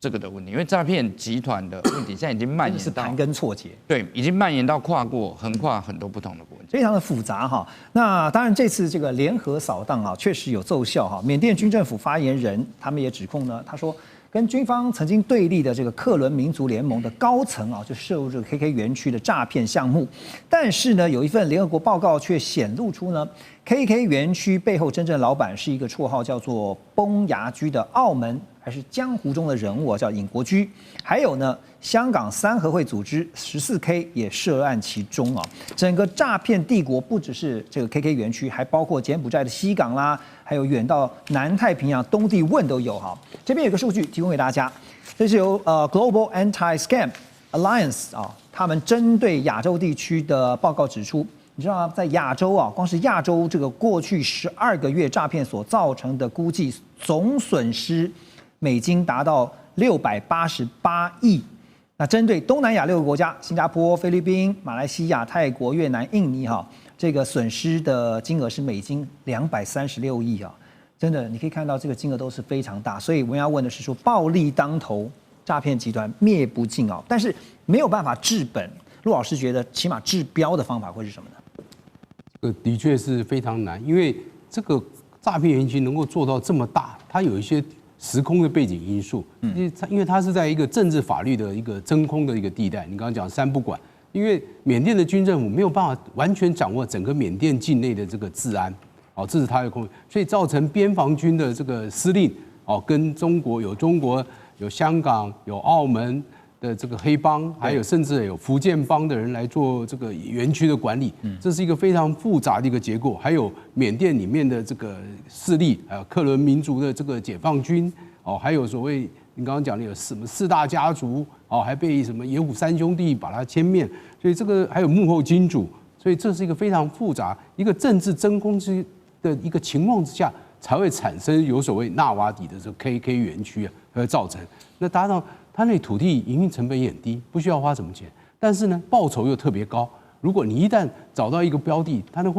这个的问题，因为诈骗集团的问题现在已经蔓延到是盘根错节，对，已经蔓延到横跨很多不同的国家，非常的复杂哈。那当然这次这个联合扫荡啊，确实有奏效哈。缅甸军政府发言人他们也指控呢，他说跟军方曾经对立的这个克伦民族联盟的高层啊，就涉入这个 KK 园区的诈骗项目。但是呢，有一份联合国报告却显露出呢 ，KK 园区背后真正的老板是一个绰号叫做“崩牙驹”的澳门还是江湖中的人物叫尹国驹。还有呢，香港三合会组织14K 也涉案其中啊。整个诈骗帝国不只是这个 KK 园区，还包括柬埔寨的西港啦，还有远到南太平洋、东帝汶都有哈。这边有个数据提供给大家，这是由Global Anti-Scam Alliance 啊，他们针对亚洲地区的报告指出，你知道吗？在亚洲啊，光是亚洲这个过去12个月诈骗所造成的估计总损失美金达到688亿。那针对东南亚6个国家，新加坡、菲律宾、马来西亚、泰国、越南、印尼哈，这个损失的金额是美金236亿啊。真的，你可以看到这个金额都是非常大，所以我们要问的是说，暴力当头，诈骗集团灭不尽啊，但是没有办法治本。陆老师觉得，起码治标的方法会是什么呢？这个的确是非常难，因为这个诈骗园区能够做到这么大，它有一些时空的背景因素，因为它是在一个政治法律的一个真空的一个地带。你刚刚讲三不管，因为缅甸的军政府没有办法完全掌握整个缅甸境内的这个治安。这是他的空，所以造成边防军的这个司令跟中国有香港有澳门的这个黑帮，还有甚至有福建帮的人来做这个园区的管理，这是一个非常复杂的一个结构。还有缅甸里面的这个势力，还有克伦民族的这个解放军，还有所谓你刚刚讲的有什么4大家族，还被什么野虎3兄弟把它歼灭，所以这个还有幕后金主，所以这是一个非常复杂一个政治真空的一个情况之下，才会产生有所谓纳瓦底的这个 KK 园区会造成。那搭上它那土地营运成本也很低，不需要花什么钱，但是呢报酬又特别高。如果你一旦找到一个标的，它的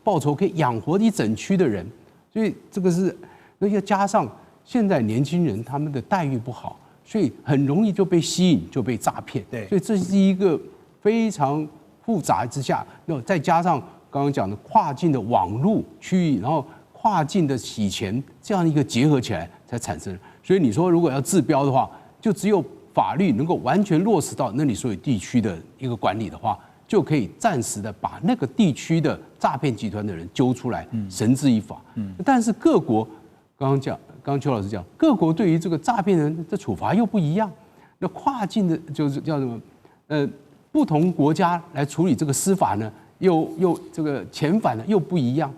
报酬可以养活一整区的人，所以这个是那要加上现在年轻人他们的待遇不好，所以很容易就被吸引就被诈骗。对，所以这是一个非常复杂之下，那再加上刚刚讲的跨境的网络区域，然后跨境的洗钱，这样一个结合起来才产生。所以你说如果要治标的话，就只有法律能够完全落实到那里所有地区的一个管理的话，就可以暂时的把那个地区的诈骗集团的人揪出来，绳之以法。但是各国刚刚邱老师讲，各国对于这个诈骗人的处罚又不一样。那跨境的就是叫什么？不同国家来处理这个司法呢？又这个遣返呢又不一样，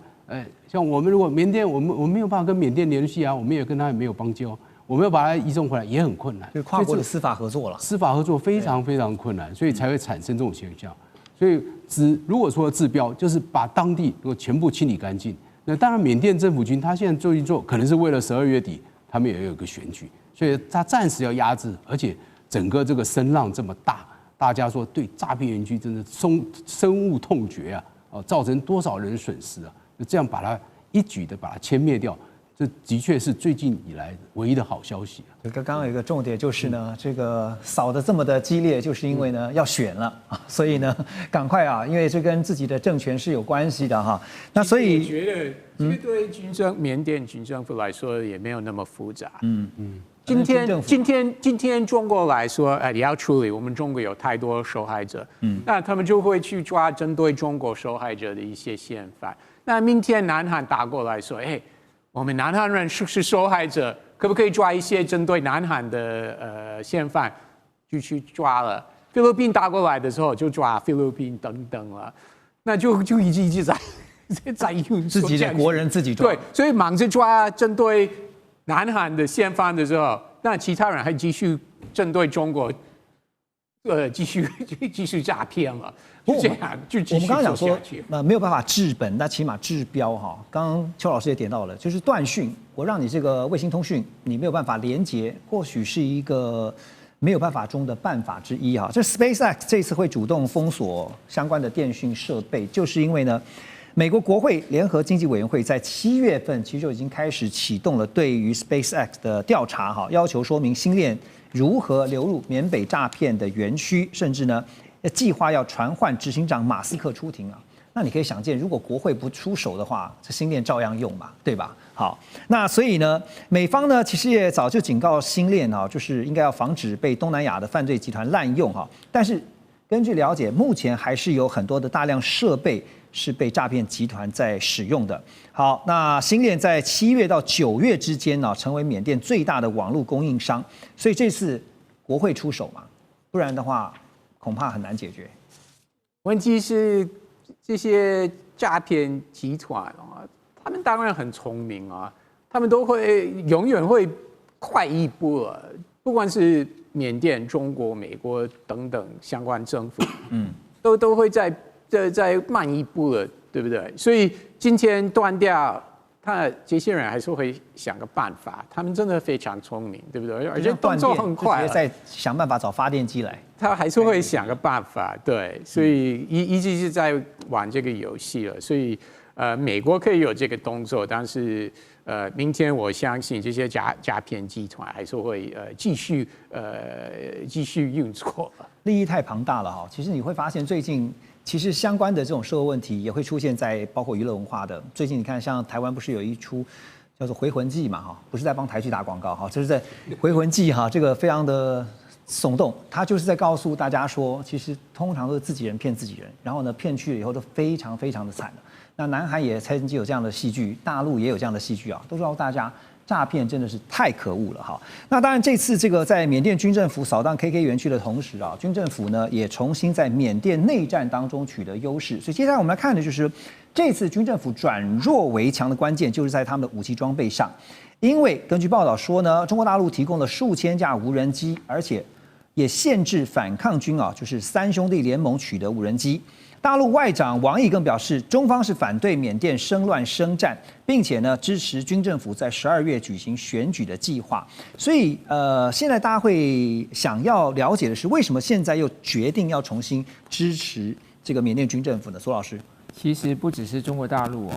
像我们如果缅甸，我们没有办法跟缅甸联系啊，我们也跟他也没有邦交，我们要把他移送回来也很困难，就跨国的司法合作了，司法合作非常非常困难，所以才会产生这种现象。所以如果说治标，就是把当地如果全部清理干净。那当然，缅甸政府军他现在最近做，可能是为了12月底他们也有一个选举，所以他暂时要压制，而且整个这个声浪这么大。大家说对诈骗园区真的深恶痛绝啊！造成多少人损失啊？就这样把它一举的把它歼灭掉，这的确是最近以来唯一的好消息啊。刚刚有一个重点就是呢，这个扫得这么的激烈，就是因为呢要选了啊，所以呢赶快啊，因为这跟自己的政权是有关系的哈。那所以我觉得这个对缅甸军政府来说也没有那么复杂。今天中国来说，你要处理我们中国有太多受害者，那他们就会去抓针对中国受害者的一些嫌犯。那明天南韩打过来说，我们南韩人是受害者，可不可以抓一些针对南韩的嫌犯，就去抓了？菲律宾打过来的时候就抓菲律宾等等了，那就一直在用自己的国人自己抓，对，所以忙着抓针对南韩的嫌犯的时候，那其他人还继续针对中国，继续诈骗了，就这样就继续我们刚刚讲说去，没有办法治本，那起码治标哈。刚刚邱老师也点到了，就是断讯，我让你这个卫星通讯你没有办法连接，或许是一个没有办法中的办法之一哈。这 SpaceX 这次会主动封锁相关的电讯设备，就是因为呢。美国国会联合经济委员会在7月份其实就已经开始启动了对于 SpaceX 的调查，哈，要求说明星链如何流入缅北诈骗的园区，甚至呢计划要传唤执行长马斯克出庭啊。那你可以想见，如果国会不出手的话，这星链照样用嘛，对吧？好，那所以呢，美方呢其实也早就警告星链啊，就是应该要防止被东南亚的犯罪集团滥用哈。但是根据了解，目前还是有很多的大量设备是被诈骗集团在使用的。好，那星链在7月到9月之间呢，成为缅甸最大的网络供应商，所以这次国会出手嘛，不然的话恐怕很难解决。问题是这些诈骗集团啊，他们当然很聪明啊，他们都会永远会快一步啊，不管是缅甸、中国、美国等等相关政府，都会再慢一步了，对不对？所以今天断掉，这些人还是会想个办法，他们真的非常聪明，对不对？而且动作很快，直接再想办法找发电机来。他还是会想个办法，对，所以一直是在玩这个游戏了。所以美国可以有这个动作，但是明天我相信这些诈骗集团还是会继续运作。利益太庞大了哈，其实你会发现最近其实相关的这种社会问题也会出现在包括娱乐文化的。最近你看，像台湾不是有一出叫做《回魂记》嘛哈，不是在帮台剧打广告哈，这是在《回魂记》哈，这个非常的耸动，他就是在告诉大家说，其实通常都是自己人骗自己人，然后呢骗去了以后都非常非常的惨了。那南韩也曾经有这样的戏剧，大陆也有这样的戏剧啊，都告诉大家诈骗真的是太可恶了哈。那当然这次这个在缅甸军政府扫荡 KK 园区的同时啊，军政府呢也重新在缅甸内战当中取得优势，所以接下来我们来看的就是这次军政府转弱为强的关键就是在他们的武器装备上，因为根据报道说呢，中国大陆提供了数千架无人机，而且也限制反抗军啊，就是3兄弟联盟取得无人机。大陆外长王毅更表示，中方是反对缅甸生乱生战，并且呢支持军政府在12月举行选举的计划。所以现在大家会想要了解的是，为什么现在又决定要重新支持这个缅甸军政府呢？苏老师，其实不只是中国大陆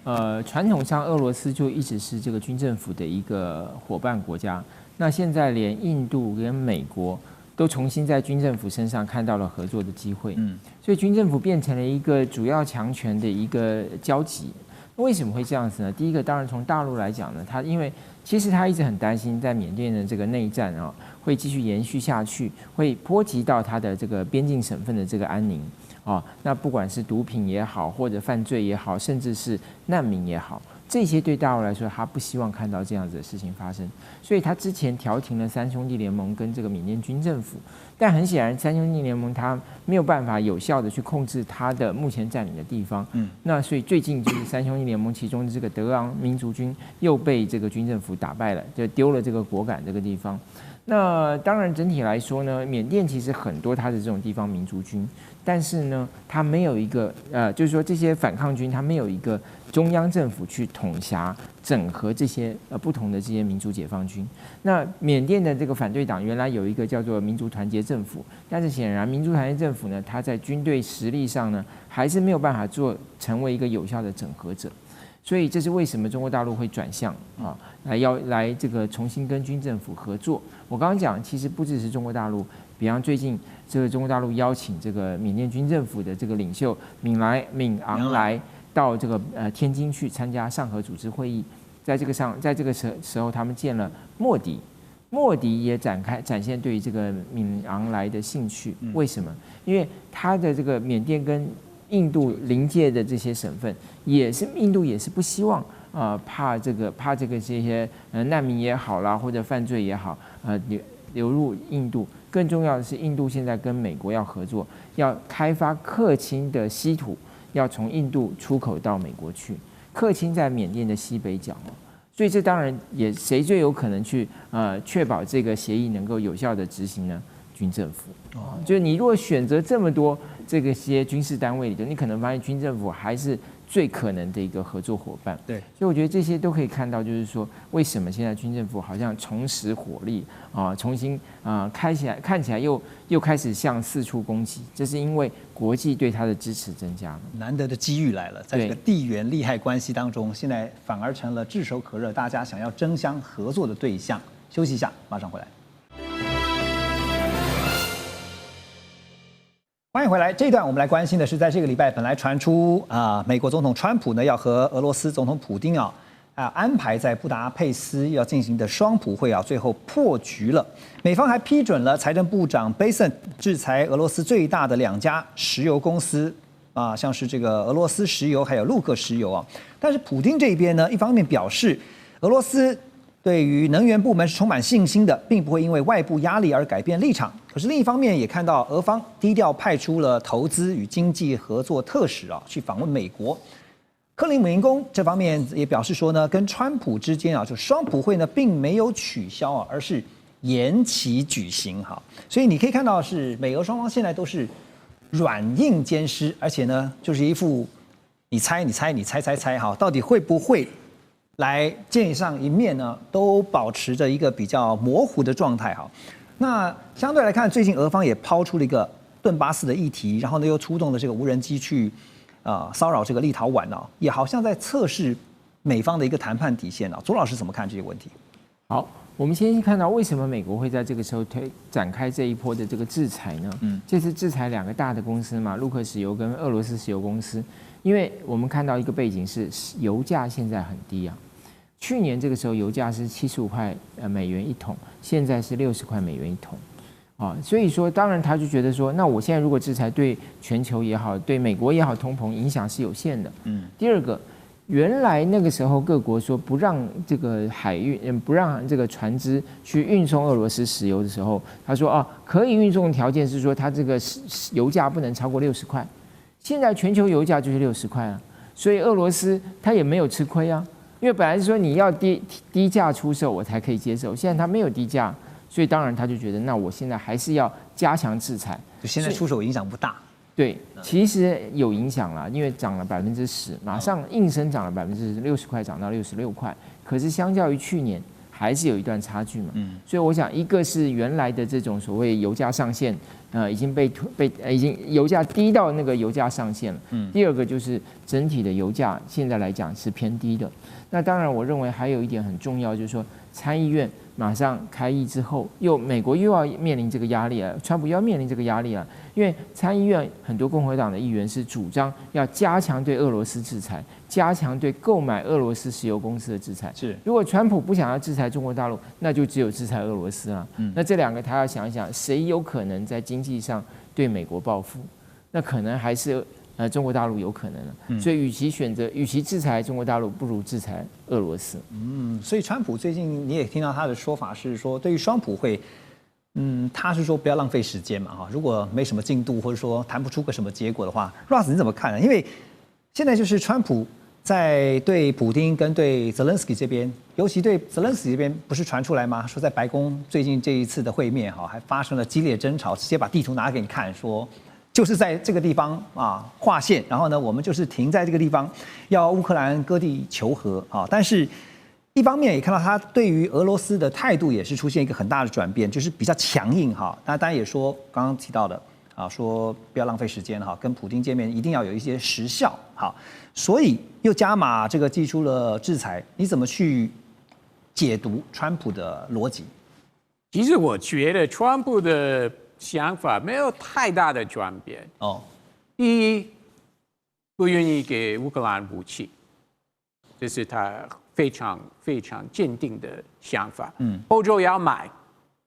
哦，传统上俄罗斯就一直是这个军政府的一个伙伴国家。那现在连印度跟美国都重新在军政府身上看到了合作的机会，所以军政府变成了一个主要强权的一个交集。为什么会这样子呢？第一个，当然从大陆来讲呢，因为其实他一直很担心在缅甸的这个内战啊会继续延续下去，会波及到他的这个边境省份的这个安宁啊。那不管是毒品也好，或者犯罪也好，甚至是难民也好。这些对大陆来说，他不希望看到这样子的事情发生，所以他之前调停了3兄弟联盟跟这个缅甸军政府，但很显然3兄弟联盟他没有办法有效的去控制他的目前占领的地方，那所以最近就是3兄弟联盟其中的这个德昂民族军又被这个军政府打败了，就丢了这个果敢这个地方。那当然整体来说呢，缅甸其实很多它的这种地方民族军，但是呢，它没有一个就是说这些反抗军它没有一个中央政府去统辖整合这些不同的这些民族解放军。那缅甸的这个反对党原来有一个叫做民族团结政府，但是显然民族团结政府呢，它在军队实力上呢还是没有办法成为一个有效的整合者。所以这是为什么中国大陆会转向来这个重新跟军政府合作。我刚刚讲，其实不只是中国大陆，比方最近这个中国大陆邀请这个缅甸军政府的这个领袖敏昂莱到这个天津去参加上合组织会议，在这个时候他们见了莫迪也展现对于这个敏昂莱的兴趣。为什么？因为他的这个缅甸跟印度邻界的这些省份，印度也是不希望怕这些难民也好啦，或者犯罪也好流入印度。更重要的是，印度现在跟美国要合作，要开发克钦的稀土，要从印度出口到美国去。克钦在缅甸的西北角所以这当然也谁最有可能去确保这个协议能够有效的执行呢？军政府就是你如果选择这么多些军事单位里头，你可能发现军政府还是最可能的一个合作伙伴。对，所以我觉得这些都可以看到，就是说为什么现在军政府好像重拾火力重新看起来又开始向四处攻击，这是因为国际对他的支持增加了，难得的机遇来了，在这个地缘利害关系当中，现在反而成了炙手可热，大家想要争相合作的对象。休息一下，马上回来。欢迎回来。这一段我们来关心的是，在这个礼拜本来传出美国总统川普呢要和俄罗斯总统普丁安排在布达佩斯要进行的双普会最后破局了。美方还批准了财政部长贝森制裁俄罗斯最大的2家石油公司像是这个俄罗斯石油还有路克石油但是普丁这边呢，一方面表示俄罗斯对于能源部门是充满信心的，并不会因为外部压力而改变立场。可是另一方面也看到俄方低调派出了投资与经济合作特使去访问美国。克林姆林宫这方面也表示说呢，跟川普之间就双普会呢并没有取消而是延期举行所以你可以看到是美俄双方现在都是软硬兼施，而且呢就是一副你猜到底会不会来见上一面呢，都保持着一个比较模糊的状态那相对来看，最近俄方也抛出了一个顿巴斯的议题，然后呢又出动了这个无人机去骚扰这个立陶宛也好像在测试美方的一个谈判底线左老师怎么看这些问题？好，我们先看到为什么美国会在这个时候展开这一波的这个制裁呢？这次制裁2个大的公司嘛，路克石油跟俄罗斯石油公司，因为我们看到一个背景是油价现在很低去年这个时候油价是75块美元一桶，现在是60块美元一桶所以说当然他就觉得说，那我现在如果制裁对全球也好，对美国也好，通膨影响是有限的。第二个，原来那个时候各国说不让这个海运不让这个船只去运送俄罗斯石油的时候，他说可以运送的条件是说它这个油价不能超过60块。现在全球油价就是60块所以俄罗斯它也没有吃亏因为本来是说你要低价出售我才可以接受，现在它没有低价，所以当然他就觉得那我现在还是要加强制裁。就现在出手影响不大。对，其实有影响啦，因为涨了10%，马上应声涨了60块，涨到66块。可是相较于去年，还是有一段差距嘛。所以我想，一个是原来的这种所谓油价上限，已经已经油价低到那个油价上限了。第二个就是整体的油价现在来讲是偏低的。那当然，我认为还有一点很重要，就是说参议院马上开议之后，美国又要面临这个压力了，川普又要面临这个压力了。因为参议院很多共和党的议员是主张要加强对俄罗斯制裁，加强对购买俄罗斯石油公司的制裁。是，如果川普不想要制裁中国大陆，那就只有制裁俄罗斯了。那这2个他要想一想，谁有可能在经济上对美国报复？那可能还是中国大陆有可能了。所以与其制裁中国大陆，不如制裁俄罗斯。所以川普最近你也听到他的说法是说，对于双普会。他是说不要浪费时间嘛如果没什么进度或者说谈不出个什么结果的话 ，Ross 你怎么看呢？因为现在就是川普在对普丁跟对泽连斯基这边，尤其对泽连斯基这边不是传出来吗？说在白宫最近这一次的会面还发生了激烈争吵，直接把地图拿给你看，说就是在这个地方划线，然后呢我们就是停在这个地方，要乌克兰割地求和但是。一方面也看到他对于俄罗斯的态度也是出现一个很大的转变，就是比较强硬那当然也说刚刚提到的说不要浪费时间跟普丁见面一定要有一些时效所以又加码这个祭出了制裁，你怎么去解读川普的逻辑？其实我觉得川普的想法没有太大的转变第一，不愿意给乌克兰武器，这是他非常非常坚定的想法。欧洲要买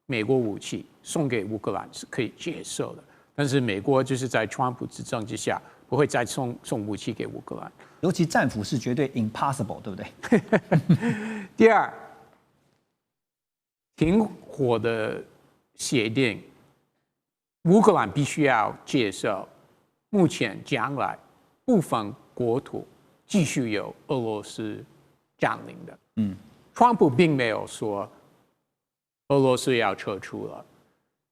美国武器送给乌克兰是可以接受的，但是美国就是在川普执政之下不会再送武器给乌克兰，尤其战俘是绝对 impossible， 对不对？第二，停火的协定，乌克兰必须要接受，目前将来部分国土继续由俄罗斯占领的。川普并没有说俄罗斯要撤出了，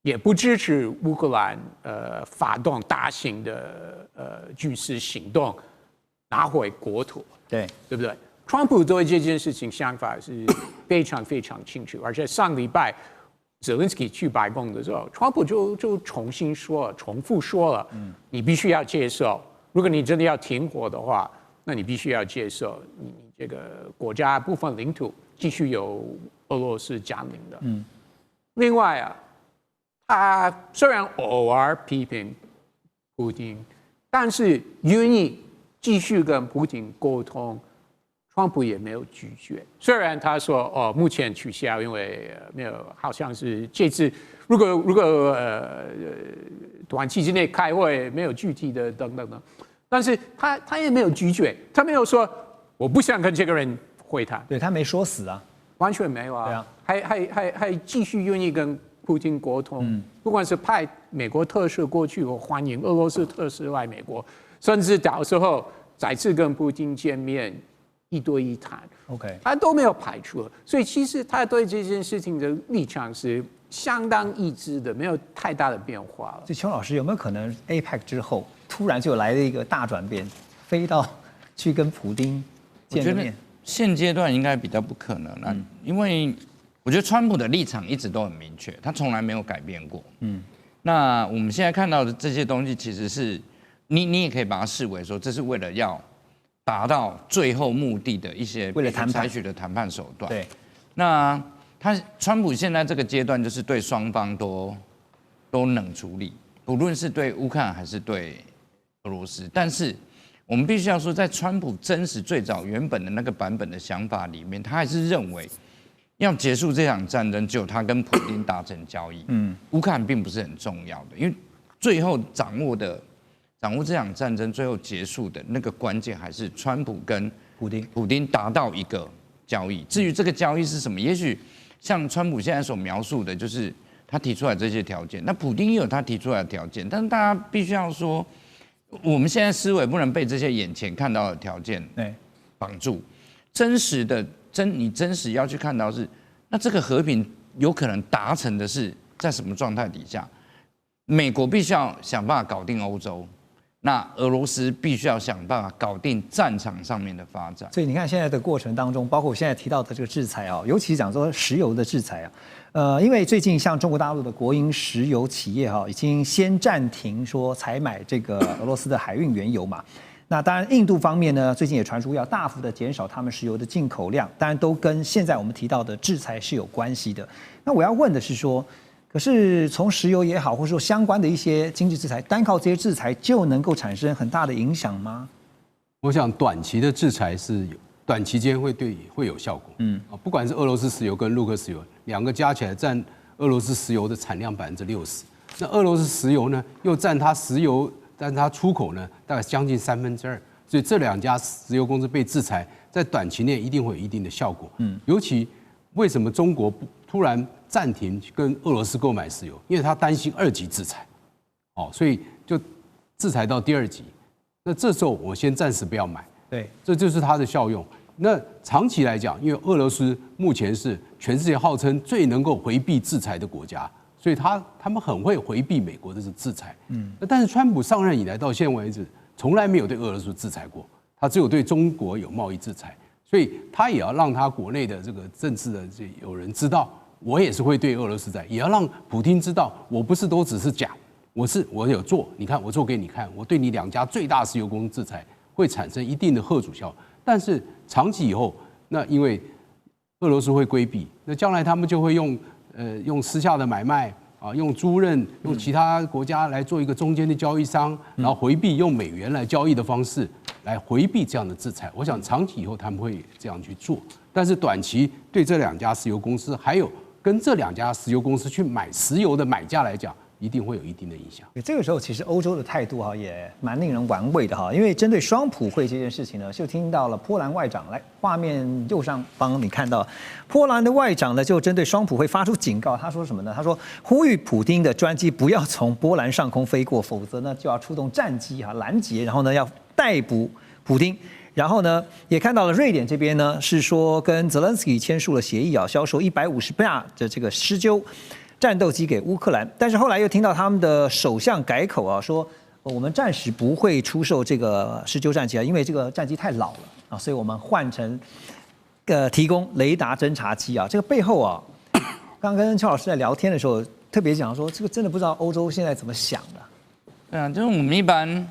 也不支持乌克兰发动大型的军事行动拿回国土，对不对？川普对这件事情想法是非常非常清楚，而且上礼拜泽连斯基去白宫的时候，川普就重复说了，你必须要接受，如果你真的要停火的话，那你必须要接受你这个国家部分领土继续由俄罗斯占领的。另外他虽然偶尔批评普丁，但是愿意继续跟普丁沟通，川普也没有拒绝。虽然他说目前取消，因为没有，好像是这次如果短期之内开会没有具体的等等的，但是他也没有拒绝，他没有说我不想跟这个人会谈，对他没说死啊，完全没有啊，还继续愿意跟普京沟通，不管是派美国特使过去，或欢迎俄罗斯特使来美国，甚至到时候再次跟普京见面1对1谈 ，OK， 他都没有排除，所以其实他对这件事情的立场是相当一致的，没有太大的变化了。所以邱老师有没有可能 APEC 之后突然就来了一个大转变，飞到去跟普丁见个面？现阶段应该比较不可能了，因为我觉得川普的立场一直都很明确，他从来没有改变过。那我们现在看到的这些东西，其实是你也可以把它视为说，这是为了要达到最后目的的一些为了谈判采取的谈判手段。对，那川普现在这个阶段就是对双方都冷处理，不论是对乌克兰还是对俄罗斯，但是我们必须要说，在川普真实最早原本的那个版本的想法里面，他还是认为要结束这场战争，只有他跟普丁达成交易。乌克兰并不是很重要的，因为最后掌握这场战争最后结束的那个关键，还是川普跟普丁达到一个交易。至于这个交易是什么，也许像川普现在所描述的，就是他提出来这些条件，那普丁也有他提出来的条件，但是大家必须要说，我们现在思维不能被这些眼前看到的条件绑住。你真实要去看到是，那这个和平有可能达成的是在什么状态底下？美国必须要想办法搞定欧洲，那俄罗斯必须要想办法搞定战场上面的发展。所以你看现在的过程当中，包括我现在提到的这个制裁啊，尤其讲说石油的制裁啊，因为最近像中国大陆的国营石油企业已经先暂停说采买这个俄罗斯的海运原油嘛。那当然，印度方面呢，最近也传出要大幅的减少他们石油的进口量，当然都跟现在我们提到的制裁是有关系的。那我要问的是说，可是从石油也好，或者说相关的一些经济制裁，单靠这些制裁就能够产生很大的影响吗？我想短期的制裁是短期间会有效果。不管是俄罗斯石油跟陆克石油两个加起来占俄罗斯石油的产量60%，那俄罗斯石油呢又占它石油。但它出口呢，大概将近2/3，所以这2家石油公司被制裁，在短期内一定会有一定的效果。尤其为什么中国突然暂停跟俄罗斯购买石油？因为他担心2级制裁，所以就制裁到第2级。那这时候我先暂时不要买，对，这就是它的效用。那长期来讲，因为俄罗斯目前是全世界号称最能够回避制裁的国家。所以他们很会回避美国的制裁，但是川普上任以来到现在为止，从来没有对俄罗斯制裁过，他只有对中国有贸易制裁，所以他也要让他国内的这个政治的有人知道，我也是会对俄罗斯制裁，也要让普丁知道，我不是都只是讲，我有做，你看我做给你看，我对你2家最大石油公司制裁会产生一定的吓阻效，但是长期以后，那因为俄罗斯会规避，那将来他们就会用私下的买卖用租赁，用其他国家来做一个中间的交易商，然后回避用美元来交易的方式来回避这样的制裁。我想长期以后他们会这样去做，但是短期对这2家石油公司，还有跟这2家石油公司去买石油的买家来讲，一定会有一定的影响。这个时候，其实欧洲的态度也蛮令人玩味的因为针对双普会这件事情呢，就听到了波兰外长来，画面右上方你看到，波兰的外长呢就针对双普会发出警告，他说什么呢？他说呼吁普丁的专机不要从波兰上空飞过，否则呢就要出动战机拦截，然后呢要逮捕普丁。然后呢，也看到了瑞典这边呢是说跟泽连斯基签署了协议销售150架的这个施救战斗机给乌克兰，但是后来又听到他们的首相改口说我们暂时不会出售这个施救战机因为这个战机太老了所以我们换成提供雷达侦察机这个背后刚跟邱老师在聊天的时候特别讲说，这个真的不知道欧洲现在怎么想的。对啊，就是我们一般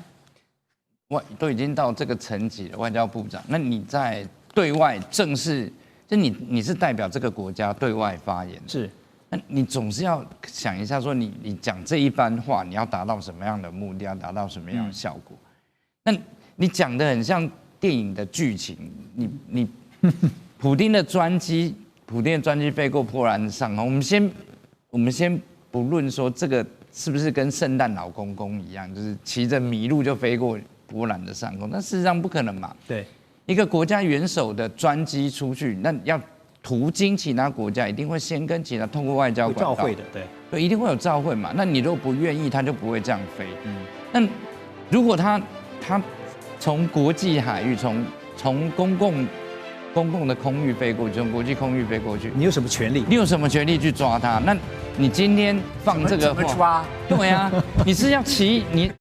都已经到这个层级了，外交部长，那你在对外正式，就你是代表这个国家对外发言，是。那你总是要想一下，说你讲这一番话，你要达到什么样的目的，要达到什么样的效果？那你讲的很像电影的剧情，你普丁的专机飞过波兰的上空，我们先不论说这个是不是跟圣诞老公公一样，就是骑着麋鹿就飞过波兰的上空，但事实上不可能嘛。对，一个国家元首的专机出去，那要途经其他国家，一定会先跟其他通过外交管道召会的，对，一定会有召会嘛。那你如果不愿意，他就不会这样飞。那如果他从国际海域，从公共的空域飞过去，从国际空域飞过去，你有什么权利？你有什么权利去抓他？那你今天放这个怎么抓？对啊，你是要骑你。